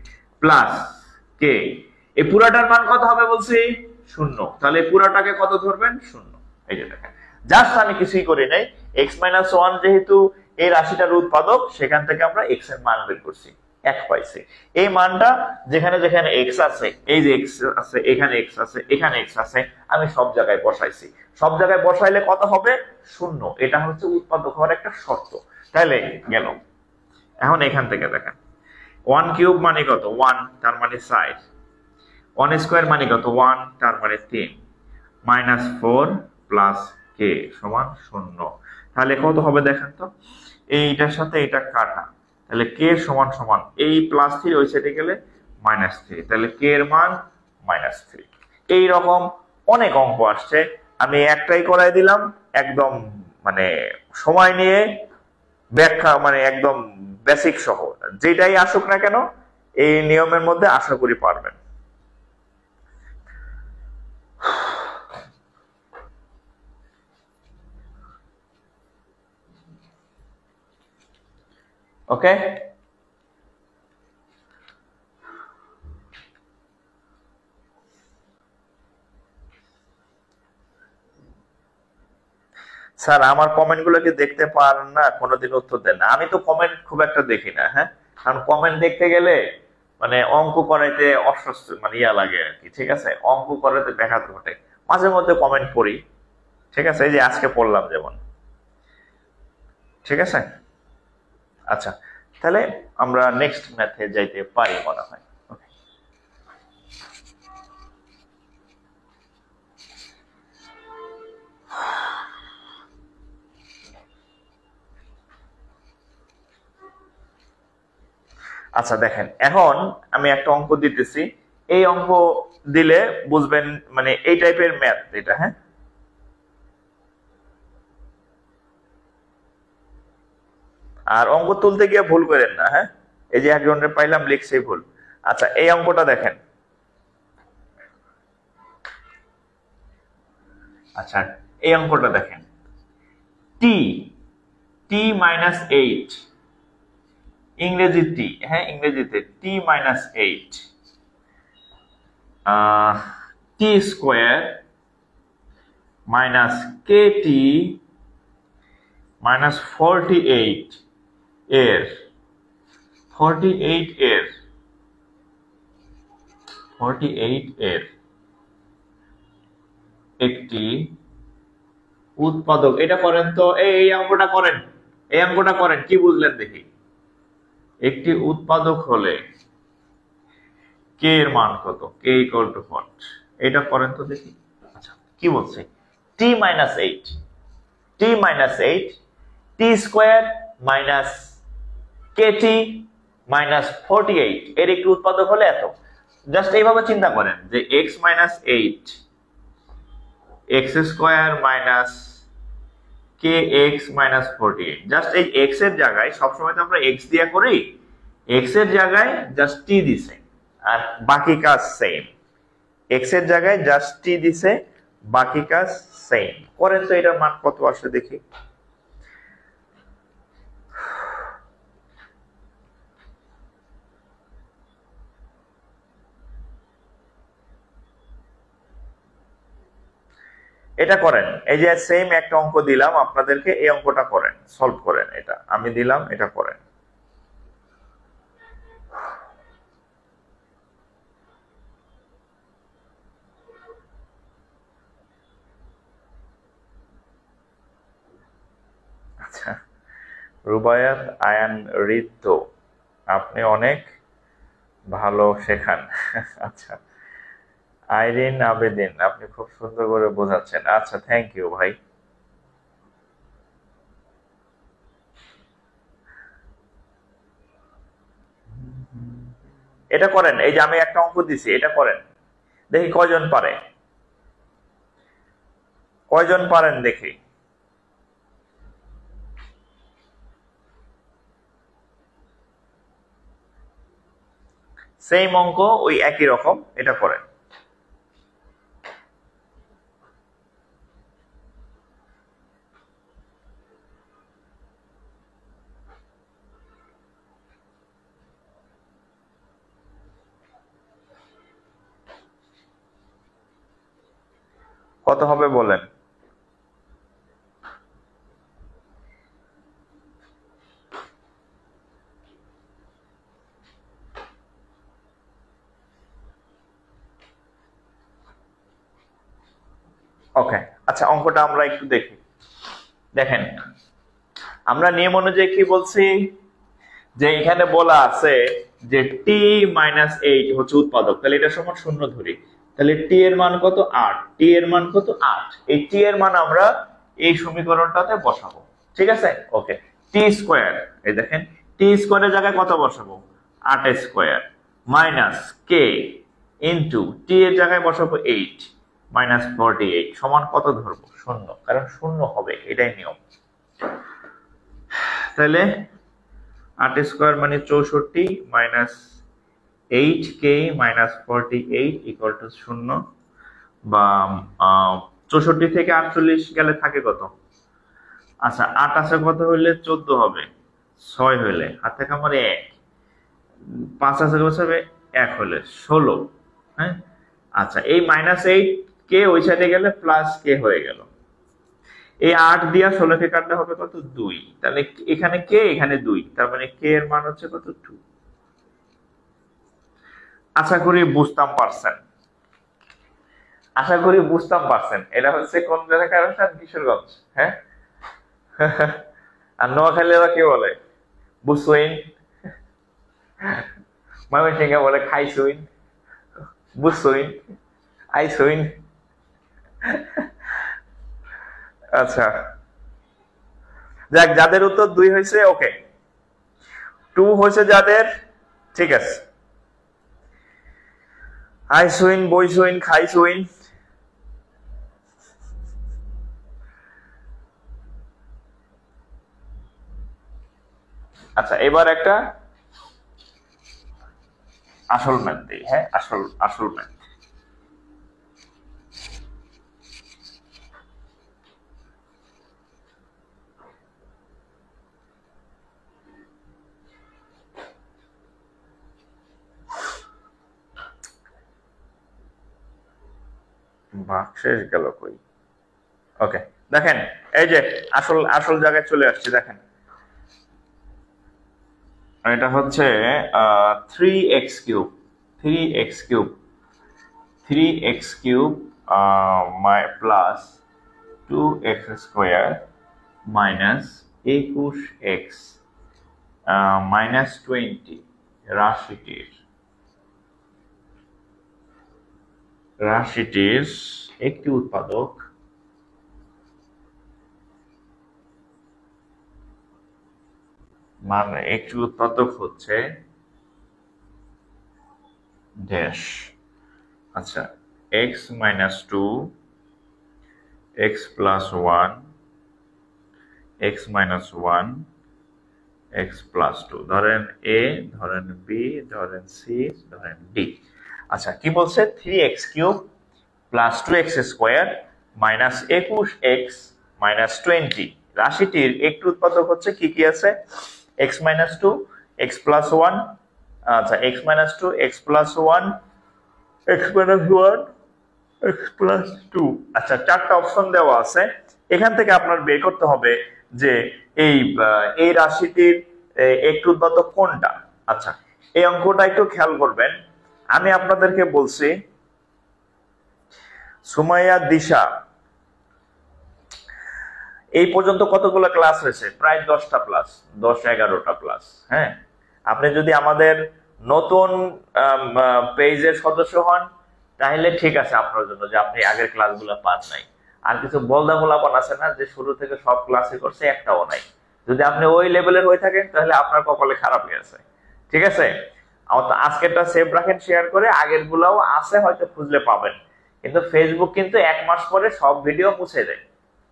প্লাস k। এই পুরাটার মান কত হবে বলছি? 0। তাহলে পুরাটাকে কত ধরবেন? 0। এই যে দেখেন, জাস্ট আমি কিছুই করি নাই, x-1 যেহেতু এই রাশিটার উৎপাদক সেখান থেকে আমরা x এর মান বের করছি, 1 পাইছি। এই মানটা যেখানে যেখানে x আছে, এই যে x আছে, এখানে x আছে, এখানে x আছে, আমি সব জায়গায় বসাইছি। সব জায়গায় বসাইলে কত হবে? 0। এটা হচ্ছে উৎপাদক হওয়ার একটা শর্ত। তাহলে গেল। এখন এখান থেকে দেখেন 1³ মানে কত? 1, তার মানে 4। 1² মানে কত? 1, তার মানে 3, মাইনাস 4 প্লাস k সমান 0। তাহলে কত হবে দেখেন তো, এইটার সাথে এটা কাটা, তাহলে k সমান এই +3 ওই সাইডে গেলে -3, তাহলে k এর মান -3। এই রকম অনেক অঙ্ক আসছে, আমি একটাই করাই দিলাম, একদম মানে সময় নিয়ে ব্যাখ্যা, মানে একদম বেসিক সহ, যেটাই আসুক না কেন এই নিয়মের মধ্যে আশা করি পারবেন। ওকে, স্যার আমার কমেন্ট গুলো কি দেখতে পারেন না? কোনোদিন উত্তর দেন না। আমি তো কমেন্ট খুব একটা দেখি না, হ্যাঁ, কারণ কমেন্ট দেখতে গেলে মানে অঙ্ক করাইতে অস্বস্তি, মানে ইয়া লাগে আর কি। ঠিক আছে, অঙ্ক করাইতে ব্যাঘাত ঘটে। মাঝে মধ্যে কমেন্ট পড়ি, ঠিক আছে, এই যে আজকে পড়লাম যেমন। ঠিক আছে, আচ্ছা, তাহলে আমরা নেক্সট ম্যাথে যাইতে পারি মনে হয়। আচ্ছা দেখেন, এখন আমি একটা অঙ্ক দিতেছি, এই অঙ্ক দিলে বুঝবেন মানে এই টাইপের ম্যাথ এটা। হ্যাঁ, আর অঙ্ক তুলতে গিয়ে ভুল করেন না। হ্যাঁ, এই যে একজনের পাইলাম লিখছে ভুল। আচ্ছা, এই অঙ্কটা দেখেন। আচ্ছা, এই অঙ্কটা দেখেন, টি টি মাইনাস এইট, ইংরেজি টি, হ্যাঁ ইংরেজিতে টি মাইনাস এইট, টি স্কোয়ার মাইনাস কে টি মাইনাস 48 এর 48 এর 48 এর একটি উৎপাদক। এটা করেন তো, এই অঙ্কটা করেন, এই অঙ্কটা করেন, কি বুঝলেন দেখি। একটি উৎপাদক হলে কে এর মান কত, কে ইকুয়াল টু হোয়াট, এটা করেন তো দেখি। আচ্ছা, কি বলছে, টি মাইনাস এইট, টি মাইনাস এইট, টি স্কোয়ার মাইনাস কে টি মাইনাস 48 এর একটি উৎপাদক হলে এত। জাস্ট এইভাবে চিন্তা করেন যে x minus eight, x square minus k x minus 48। Just এই এক্স এর জায়গায়, সবসময় তো আমরা এক্স দিয়া করি, এক্স এর জায়গায় জাস্ট টি দিছে আর বাকি কাজ সেম। এক্স এর জায়গায় জাস্ট টি দিছে, বাকি কাজ সেম। করেন তো এটার মান কত আসে দেখি। এটা করেন, এই যে সেম একটা অঙ্ক দিলাম আপনাদেরকে, এই অঙ্কটা করেন, সলভ করেন। এটা আমি দিলাম, এটা করেন। আচ্ছা, রুবায়াত আয়ান ঋত, আপনি অনেক ভালো শেখান। আচ্ছা, আইরিন আবেদিন, আপনি খুব সুন্দর করে বোঝাচ্ছেন। আচ্ছা, থ্যাংক ইউ ভাই। এটা করেন, এই যে আমি একটা অঙ্ক দিছি, এটা করেন দেখি কয়জন পারে, কয়জন পারেন দেখি। সেম অঙ্ক, ওই একই রকম, এটা করেন। কত হবে বলেন। ওকে, আচ্ছা অঙ্কটা আমরা একটু দেখি। দেখেন, আমরা নিয়ম অনুযায়ী কি বলছি, যে এখানে বলা আছে যে টি মাইনাস এইট হচ্ছে উৎপাদক, তাহলে এটা সমান শূন্য ধরি। তাহলে টি এর মান কত, 8, টি এর মান কত 8, এই টি এর মান আমরা এই সমীকরণটাতে বসাবো। ঠিক আছে, ওকে। টি স্কোয়ার, এই দেখেন টি স্কোয়ারের জায়গায় কত বসাবো, 8 স্কোয়ার মাইনাস কে ইন্টু টি এর জায়গায় বসাবো 8 মাইনাস 48 সমান কত ধরবো, শূন্য, কারণ শূন্য হবে, এটাই নিয়ম। তাহলে 8 স্কোয়ার মানে 64 minus 8k minus 48 equal to 0, বা 64 থেকে 48 গেলে থাকে কত। আচ্ছা, 8 আছে কত হইলে 14 হবে, 6 হইলে হাত থেকে আমার 1, 5 আছে কত হবে 1 হলে 16। হ্যাঁ, আচ্ছা এই মাইনাস 8k ওই সাইডে গেলে প্লাস কে হয়ে গেল। এই 8 দিয়া 16 কে কাটলে হবে কত, 2। তাহলে এখানে কে, এখানে 2, তার মানে কে এর মান হচ্ছে কত, 2। আশা করি বুঝতাম পারছেন, আশা করি বুঝতাম পারছেন। এটা হচ্ছে কোন জায়গায়, কিশোরগঞ্জ। হ্যাঁ, আর নোয়াখালী কি বলে, বুসুইন, ময়মনসিংহে বলে খাইসুইন, বুসুইন, আইসুইন। আচ্ছা, যাক, যাদের উত্তর 2 হয়েছে ওকে, 2 হয়েছে যাদের, ঠিক আছে, আইসুইন বইসুইন খাইসুইন। আচ্ছা এবার একটা আসল ম্যাথ দিই। হ্যাঁ, আসল ম্যাথ। ভাগশেষ গেল কই? ওকে, দেখেন এই যে আসল জায়গায় চলে আসছে। দেখেন এটা হচ্ছে 3x cube 3x cube 3x cube plus 2x square minus 21x minus 20 রাশিটির একটি উৎপাদক মানে একটি উৎপাদক হচ্ছে ড্যাশ। আচ্ছা, x minus 2 x plus 1 x minus 1 x plus 2, ধরেন a, ধরেন b, ধরেন c, ধরেন d। আচ্ছা কি বলছে? 3x cube plus 2x square minus 21x minus 20 রাশিটির একটি উৎপাদক হচ্ছে কি কি আছে? x মাইনাস 2 x প্লাস 1, আচ্ছা x minus 2 x plus 1 x minus 1 x plus 2। আচ্ছা চারটা অপশন দেওয়া আছে, এখান থেকে আপনার বের করতে হবে যে এই রাশিটির একটি উৎপাদক কোনটা। আচ্ছা এই অঙ্কটা একটু খেয়াল করবেন। আমি আপনাদেরকে বলছি সুমাইয়া দিশা এই পর্যন্ত কতগুলো ক্লাস হয়েছে? প্রায় 10টা প্লাস, 10-11টা প্লাস। হ্যাঁ, আপনি যদি আমাদের নতুন পেজের সদস্য হন তাহলে ঠিক আছে আপনার জন্য, যে আপনি আগের ক্লাসগুলো পান নাই। আর কিছু বলদামূলাপন আছে না যে শুরু থেকে সব ক্লাসে করছে, একটাও নাই। যদি আপনি ওই লেভেলের হয়ে থাকেন তাহলে আপনার কপালে খারাপ হয়ে আছে। ঠিক আছে, আজকেরটা সেভ রাখেন শেয়ার করে, আগের গুলাও আছে হয়তো খুঁজলে পাবেন। কিন্তু ফেসবুক কিন্তু 1 মাস পরে সব ভিডিও মুছে দেয়।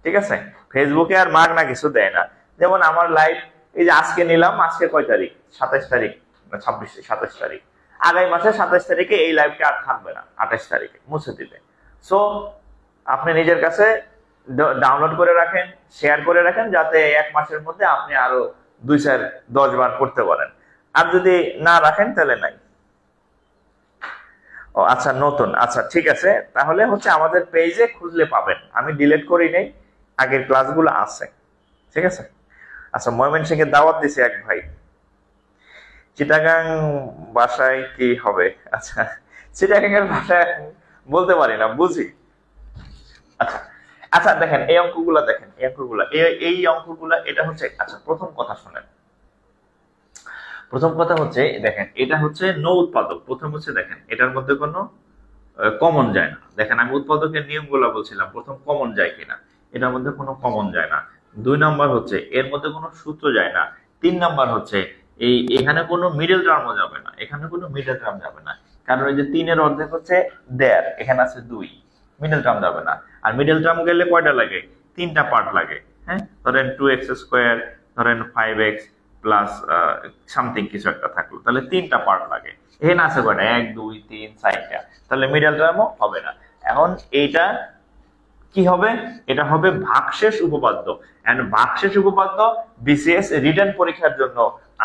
ঠিক আছে, ফেসবুকে আর মাগ না কিছু দেয় না। যেমন আমার লাইভ এই যে আজকে নিলাম, আজকে কয় তারিখ? 27 তারিখ না 27 তারিখ। আগামী মাসে 27 তারিখে এই লাইভটা আর থাকবে না, 28 তারিখে মুছে দিবে। সো আপনি নিজের কাছে ডাউনলোড করে রাখেন, শেয়ার করে রাখেন, যাতে 1 মাসের মধ্যে আপনি আরো 2-4-10 বার করতে পারেন। আর যদি না রাখেন তাহলে নাই। ও আচ্ছা নতুন, আচ্ছা ঠিক আছে, তাহলে হচ্ছে আমাদের পেজে খুঁজলে পাবেন। আমি ডিলিট করি নাই, আগের ক্লাসগুলো আছে। ঠিক আছে, আচ্ছা ময়মনসিংহে দাওয়াত দিছে এক ভাই, চিটাগাং ভাষায় কি হবে? আচ্ছা চিটাগাং এর ভাষায় বলতে পারি না, বুঝি। আচ্ছা আচ্ছা দেখেন এই অঙ্কগুলা, দেখেন এই অঙ্কগুলা এটা হচ্ছে। আচ্ছা প্রথম কথা শুনেন, প্রথম কথা হচ্ছে দেখেন এটা হচ্ছে নো উৎপাদক। প্রথম হচ্ছে দেখেন এটার মধ্যে কোনো কমন যায় না। দেখেন আমি উৎপাদকের নিয়মগুলো বলছিলাম, প্রথম কমন যায় কিনা, এটার মধ্যে কোনো কমন যায় না। 2 নাম্বার হচ্ছে এর মধ্যে কোনো সূত্র যায় না। 3 নাম্বার হচ্ছে এখানে কোনো মিডল টার্মও যাবে না, এখানে কোনো মিডল টার্ম যাবে না। কারণ এই যে 3 এর অর্ধেক হচ্ছে দেড়, এখানে আছে 2, মিডল টার্ম যাবে না। আর মিডল টার্ম গেলে কয়টা লাগে? 3টা পার্ট লাগে। হ্যাঁ, ধরেন 2x স্কোয়ার, ধরেন 5x প্লাস সামথিং কিছু একটা থাকলো, তাহলে 3টা পার্ট লাগে। এখানে আছে কয়টা? 1 2 3 4টা, তাহলে মিডল টার্মও হবে না। এখন এইটা কি হবে? এটা হবে ভাগশেষ উপপাদ্য। এন্ড ভাগশেষ উপপাদ্য বিসিএস রিটেন পরীক্ষার জন্য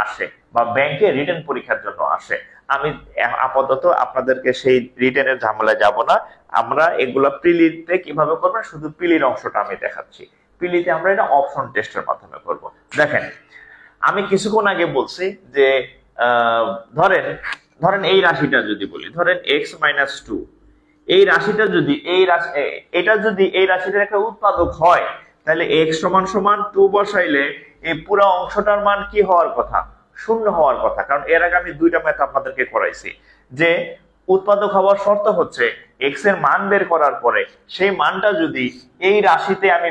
আসে বা ব্যাংকে রিটেন পরীক্ষার জন্য আসে। আমি আপাতত আপনাদেরকে সেই রিটেনের ঝামেলায় যাব না। আমরা এগুলা প্রিলিতে কিভাবে করবেন, শুধু প্রিলির অংশটা আমি দেখাচ্ছি। প্রিলিতে আমরা এটা অপশন টেস্টের মাধ্যমে করব। দেখেন আমি কিছুক্ষণ আগে বলছি যে ধরেন এই রাশিটা যদি বলি, ধরেন x-2, এই রাশিটা যদি এটা যদি এই রাশিটার একটা উৎপাদক হয়, তাহলে x = 2 বসাইলে এই পুরো অংশটার মান কি হওয়ার কথা? 0 হওয়ার কথা। কারণ এর আগে আমি 2টা ম্যাথ আপনাদেরকে করাইছি যে উৎপাদক হওয়ার শর্ত হচ্ছে x এর মান বের করার পরে সেই মানটা যদি এই রাশিতে আমি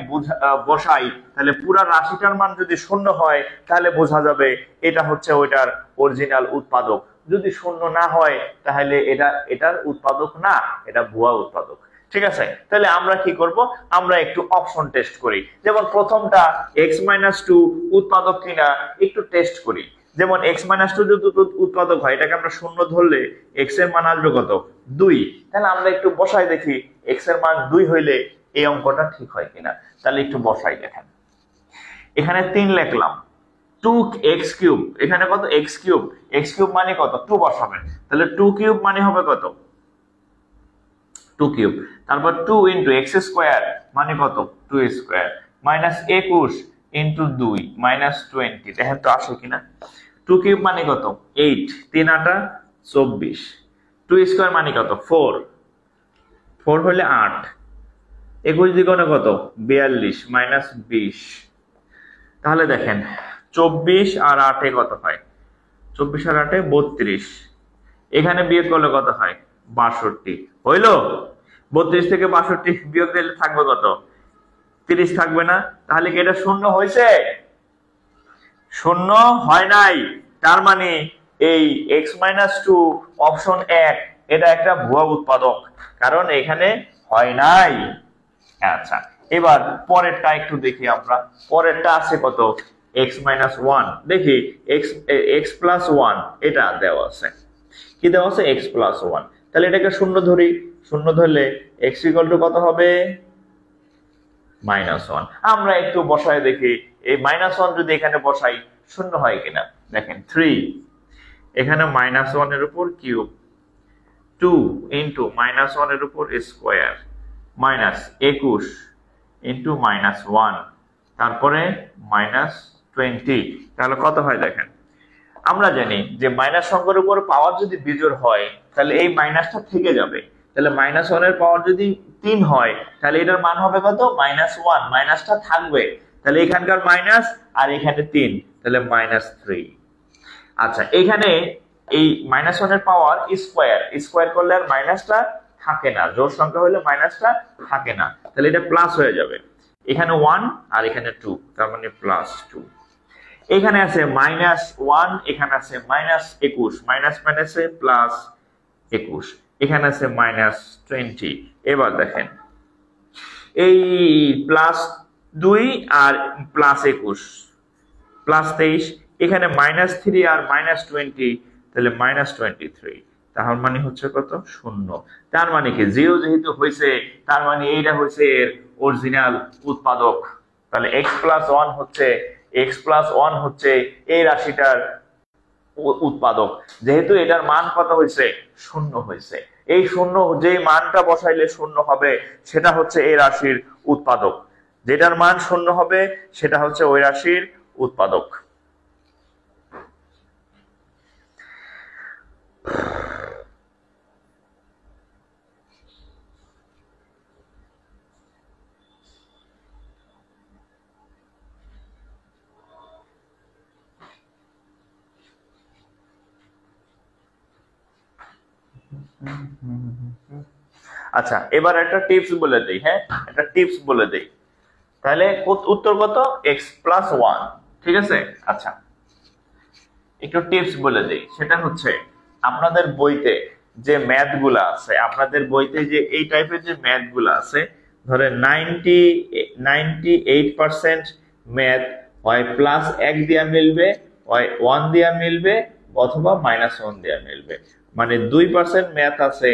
বসাই, তাহলে পুরো রাশিটার মান যদি 0 হয় তাহলে বোঝা যাবে এটা হচ্ছে ওইটার অরিজিনাল উৎপাদক। যদি শূন্য না হয় তাহলে এটার উৎপাদক না, এটা ভুয়া উৎপাদক। ঠিক আছে, তাহলে আমরা কি করব, আমরা একটু অপশন টেস্ট করি। যেমন প্রথমটা x-2 উৎপাদক কিনা একটু টেস্ট করি। যেমন x-2 যদি উৎপাদক হয়, এটাকে আমরা শূন্য ধরলে x এর মান আসবে কত, 2। তাহলে আমরা একটু বসাই দেখি x এর মান 2 হইলে এই অঙ্কটা ঠিক হয় কিনা। তাহলে একটু বসাই দেখেন, এখানে 3 লিখলাম, 2x3, এখানে কত x3 মানে কত 2 বসাবেন, তাহলে 2 কিউব মানে হবে কত 2 কিউব, তারপর 2 ইনটু x² মানে কত 2 স্কয়ার, মাইনাস 21 ইনটু 2 মাইনাস 20, দেখেন তো আসে কিনা। 2 কিউব মানে কত 8, 3 8 24, 2 স্কয়ার মানে কত 4, 4 হলে 8, 21 দ্বিগুণে কত 42 মাইনাস 20। তাহলে দেখেন 24 আর 8 এ কত হয়, 24 আর 8 এ 32, এখানে বিয়োগ করলে কত হয় 62, হইলো। 32 থেকে 62 বিয়োগ দিলে থাকবে কত 30 থাকবে না, তাহলে কি এটা শূন্য হয়েছে, শূন্য হয় নাই। তার মানে এই x-2 অপশন 1 এটা একটা ভুয়া উৎপাদক, কারণ এখানে হয় নাই। আচ্ছা, এবার পরেরটা একটু দেখি আমরা, পরেরটা আছে কত x-1, দেখি x+1 এটা দেওয়া আছে, কি দেওয়া আছে x+1, তাহলে এটাকে শূন্য ধরি, শূন্য ধরলে x = কত হবে -1। আমরা একটু বসায় দেখি এই -1 যদি এখানে বসাই শূন্য হয় কিনা। দেখেন 3, এখানে -1 এর উপর কিউব, 2 ইনটু -1 এর উপর স্কয়ার, মাইনাস 21 ইনটু -1, তারপরে -20, তাহলে কত হয় দেখেন। আমরা জানি যে মাইনাস সংখ্যার উপর পাওয়ার যদি বিজোড় হয় তাহলে এই মাইনাসটা থেকে যাবে, তাহলে -1 এর পাওয়ার যদি 3 হয় তাহলে এটার মান হবে কত -1, মাইনাসটা থাকবে, তাহলে এখানকার মাইনাস আর এখানে 3, তাহলে -3। আচ্ছা, এখানে এই -1 এর পাওয়ার স্কয়ার করলে আর মাইনাসটা থাকে না, জোড় সংখ্যা হলে মাইনাসটা থাকে না, তাহলে এটা প্লাস হয়ে যাবে। এখানে 1 আর এখানে 2, তার মানে +2। এখানে আছে -1, এখানে আছে -21, মাইনাস মাইনাসে +21, এখানে আছে -20। এবার দেখেন এই +2 আর +21 +23, এখানে -3 আর -20, তাহলে -23, তার মানে হচ্ছে কত শূন্য। তার মানে কি 0 যেহেতু হয়েছে তার মানে এইটা হচ্ছে এর অরিজিনাল উৎপাদক। তাহলে x+1 হচ্ছে এই রাশিটার উৎপাদক, যেহেতু এটার মান কত হয়েছে শূন্য হয়েছে, এই শূন্য যেই মানটা বসাইলে শূন্য হবে সেটা হচ্ছে এই রাশির উৎপাদক, যেটার মান শূন্য হবে সেটা হচ্ছে ওই রাশির উৎপাদক। আচ্ছা, এবার একটা টিপস বলে দেই, হ্যাঁ একটা টিপস বলে দেই, তাহলে উত্তর কত x+1, ঠিক আছে। আচ্ছা, একটু টিপস বলে দেই, সেটা হচ্ছে আপনাদের বইতে যে ম্যাথ গুলা আছে, আপনাদের বইতে যে এই টাইপের যে ম্যাথ গুলা আছে, ধরে 98% ম্যাথ হয় +1 দিয়ে মিলবে, হয় 1 দিয়ে মিলবে, অথবা -1 দিয়ে মিলবে, মানে 2% ম্যাথ আছে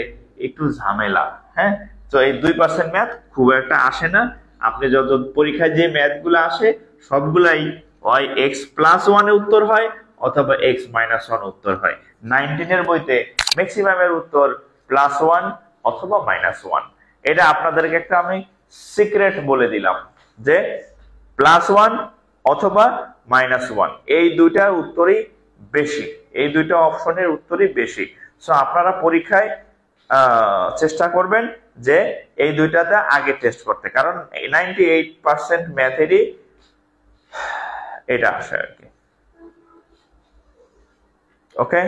একটু ঝামেলা। হ্যাঁ, তো এই 2% ম্যাথ খুব একটা আসে না, আপনি যত পরীক্ষায় যে ম্যাথ গুলা আসে সবগুলাই হয় x+1 এ উত্তর হয় অথবা x-1 উত্তর হয়। 19 এর বইতে ম্যাক্সিমামের উত্তর +1 অথবা -1। এটা আপনাদেরকে একটা আমি সিক্রেট বলে দিলাম যে +1 অথবা -1, এই দুইটার উত্তরই বেশি, এই দুইটা অপশনের উত্তরই বেশি। সো আপনারা পরীক্ষায় চেষ্টা করবেন যে এই দুইটাতে আগে টেস্ট করতে, কারণ 98% ম্যাথেরই এটা আসে আর কি। ওকে,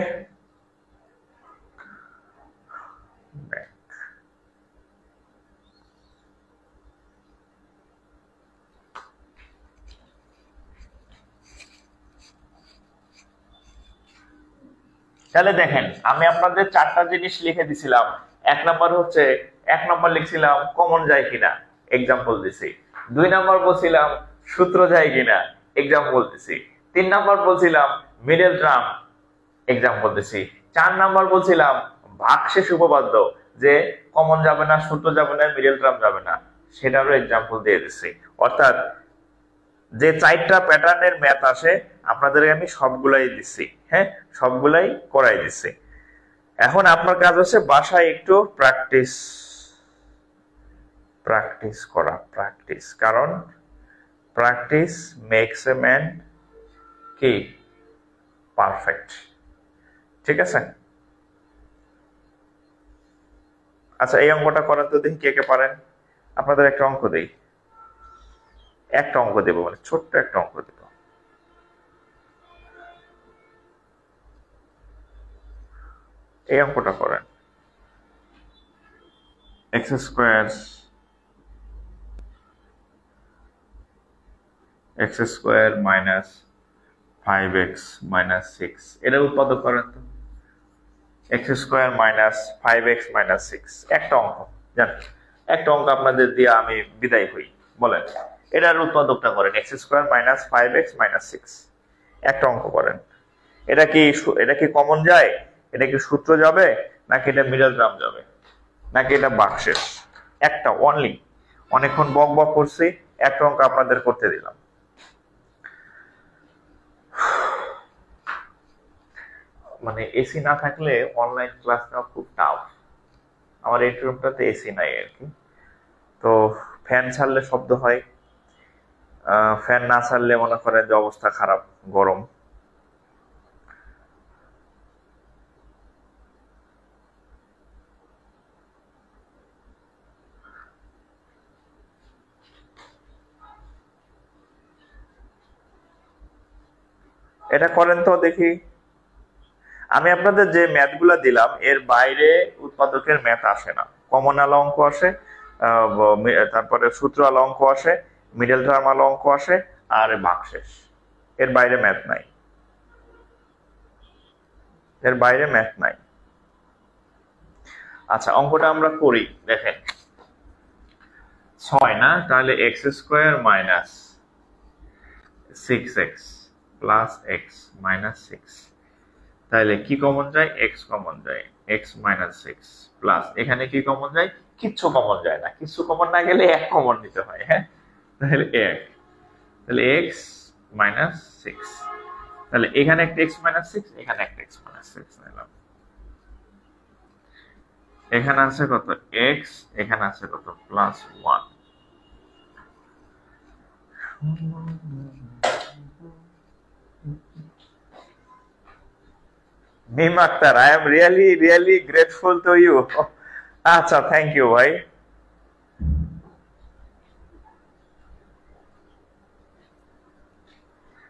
তাহলে দেখেন আমি আপনাদের চারটা জিনিস লিখে দিছিলাম। এক নাম্বার হচ্ছে, এক নাম্বার লিখছিলাম কমন যায় কিনা, এক্সাম্পল দিছি। দুই নাম্বার বলছিলাম সূত্র যায় কিনা, এক্সাম্পল দিছি। তিন নাম্বার বলছিলাম মিডল টার্ম, এক্সাম্পল দিছি। চার নাম্বার বলছিলাম ভাগশেষ উপপাদ্য, যে কমন যাবে না, সূত্র যাবে না, মিডল টার্ম যাবে না, সেটারও এক্সাম্পল দিয়ে দিছি। অর্থাৎ যে চারটা প্যাটার্নের ম্যাথ আসে আপনাদের আমি সবগুলাই দিচ্ছি, হ্যাঁ, সবগুলাই করাই দিচ্ছি। এখন আপনার কাজ হচ্ছে বাসায় একটু প্র্যাকটিস করা, প্র্যাকটিস, কারণ প্র্যাকটিস মেক্স এ ম্যান কি পারফেক্ট। ঠিক আছে? আচ্ছা, এই অঙ্কটা করেন তো দেখি কে কে পারেন। আপনাদের একটা অঙ্ক দেই, একটা অঙ্ক দেবো, মানে ছোট্ট একটা অঙ্ক দেব। এই অঙ্কটা করেন। X square minus 5x minus 6, এটা উৎপাদক করেন তো। X square minus 5x minus 6, একটা অঙ্ক জান, একটা অঙ্ক আপনাদের দিয়ে আমি বিদায় হই। বলেন এটার উৎপাদকটা করেন, x square minus 5x minus 6, একটা অঙ্ক করেন। এটা কি কমন যায়, এটা কি সূত্র যাবে, নাকি এটা মিডল টার্ম যাবে, নাকি এটা ভাগশেষ? একটা অনলি। অনেকক্ষণ বক বক করছি, একটা অঙ্ক আপনাদের করতে দিলাম। মানে এসি না থাকলে অনলাইন ক্লাস নেওয়া খুব টাফ। আমার এই রুমটাতে এসি নাই আর কি, তো ফ্যান ছাড়লে শব্দ হয়, ফ্যান না ছাড়লে মনে করেন যে অবস্থা খারাপ, গরম। এটা করেন তো দেখি। আমি আপনাদের যে ম্যাথ গুলা দিলাম এর বাইরে উৎপাদকের ম্যাথ আসে না। কমন আলো অঙ্ক আসে, তারপরে সূত্র আলো অঙ্ক আসে, মিডল টার্ম আলো অঙ্ক আসে, আর ভাগশেষ। এর বাইরে ম্যাথ নাই, এর বাইরে ম্যাথ নাই। আচ্ছা, অঙ্কটা আমরা করি। দেখেন 6 না, তাহলে x square minus 6x plus x minus 6, তাহলে কি কমন যায়, এক্স কমন যায়, এক্স মাইনাস 6 প্লাস এখানে কি কমন যায়, কিচ্ছু কমন যায় না। কিচ্ছু কমন না গেলে এক কমন নিতে হয়, হ্যাঁ, তাহলে এক, তাহলে এক্স মাইনাস 6, তাহলে এখানে একটা এক্স মাইনাস 6, এখানে একটা এক্স মাইনাস 6 নিলাম। এখানে আছে কত এক্স, এখানে আছে কত plus 1। Mim Akter, I am really grateful to you. আচ্ছা, থ্যাংক ইউ ভাই।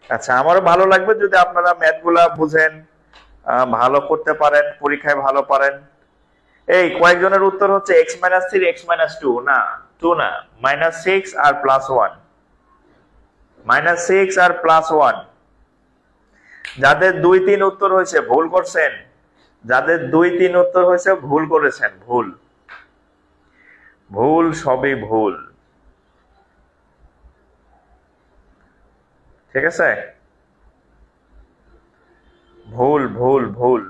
আচ্ছা, আমারও ভালো লাগবে যদি আপনারা ম্যাথ গুলা বুঝেন, ভালো করতে পারেন, পরীক্ষায় ভালো পারেন। এই কয়েকজনের উত্তর হচ্ছে এক্স মাইনাস 3, এক্স মাইনাস 2, না 2 না, মাইনাস 6 আর প্লাস 1, মাইনাস 6 আর প্লাস 1। যাদের 2-3 উত্তর হয়েছে ভুল করছেন, যাদের 2-3 উত্তর হয়েছে ভুল করেছেন, ভুল ভুল সবই ভুল। ঠিক আছে, ভুল ভুল ভুল।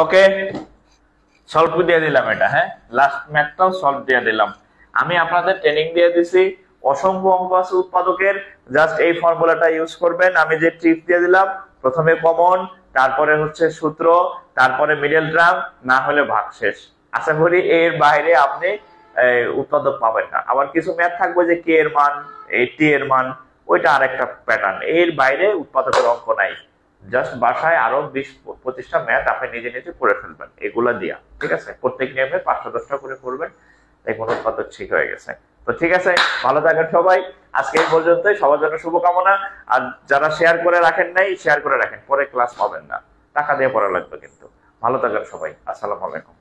ওকে, সলভ দিয়ে দিলাম এটা, হ্যাঁ, লাস্ট ম্যাথটাও সলভ দিয়ে দিলাম। আমি আপনাদের ট্রেনিং দিয়ে দিছি, অসংখ্য অঙ্ক আছে উৎপাদকের, জাস্ট এই ফর্মুলাটা ইউজ করবেন। আমি যে ট্রিপ দিয়ে দিলাম, প্রথমে কমন, তারপরে হচ্ছে সূত্র, তারপরে মিডল টার্ম, না হলে ভাগশেষ। আশা করি এর বাইরে আপনি উৎপাদক পাবেন না। আবার কিছু ম্যাথ থাকবে যে কে এর মান, টি এর মান, ওইটা আরেকটা প্যাটার্ন। এর বাইরে উৎপাদকের অঙ্ক নাই। জাস্ট বাসায় আরো 20-25টা ম্যাথ আপনি নিজে নিজে করে ফেলবেন এগুলা দিয়া, ঠিক আছে? প্রত্যেক নিয়মে 5-10টা করে করবেন, দেখুন উৎপাদক ঠিক হয়ে গেছে। তো ঠিক আছে, ভালো থাকেন সবাই। আজকে এই পর্যন্তই, সবার জন্য শুভকামনা। আর যারা শেয়ার করে রাখেন নাই, শেয়ার করে রাখেন, পরে ক্লাস পাবেন না, টাকা দিয়ে পড়া লাগবে কিন্তু। ভালো থাকেন সবাই, আসসালামু আলাইকুম।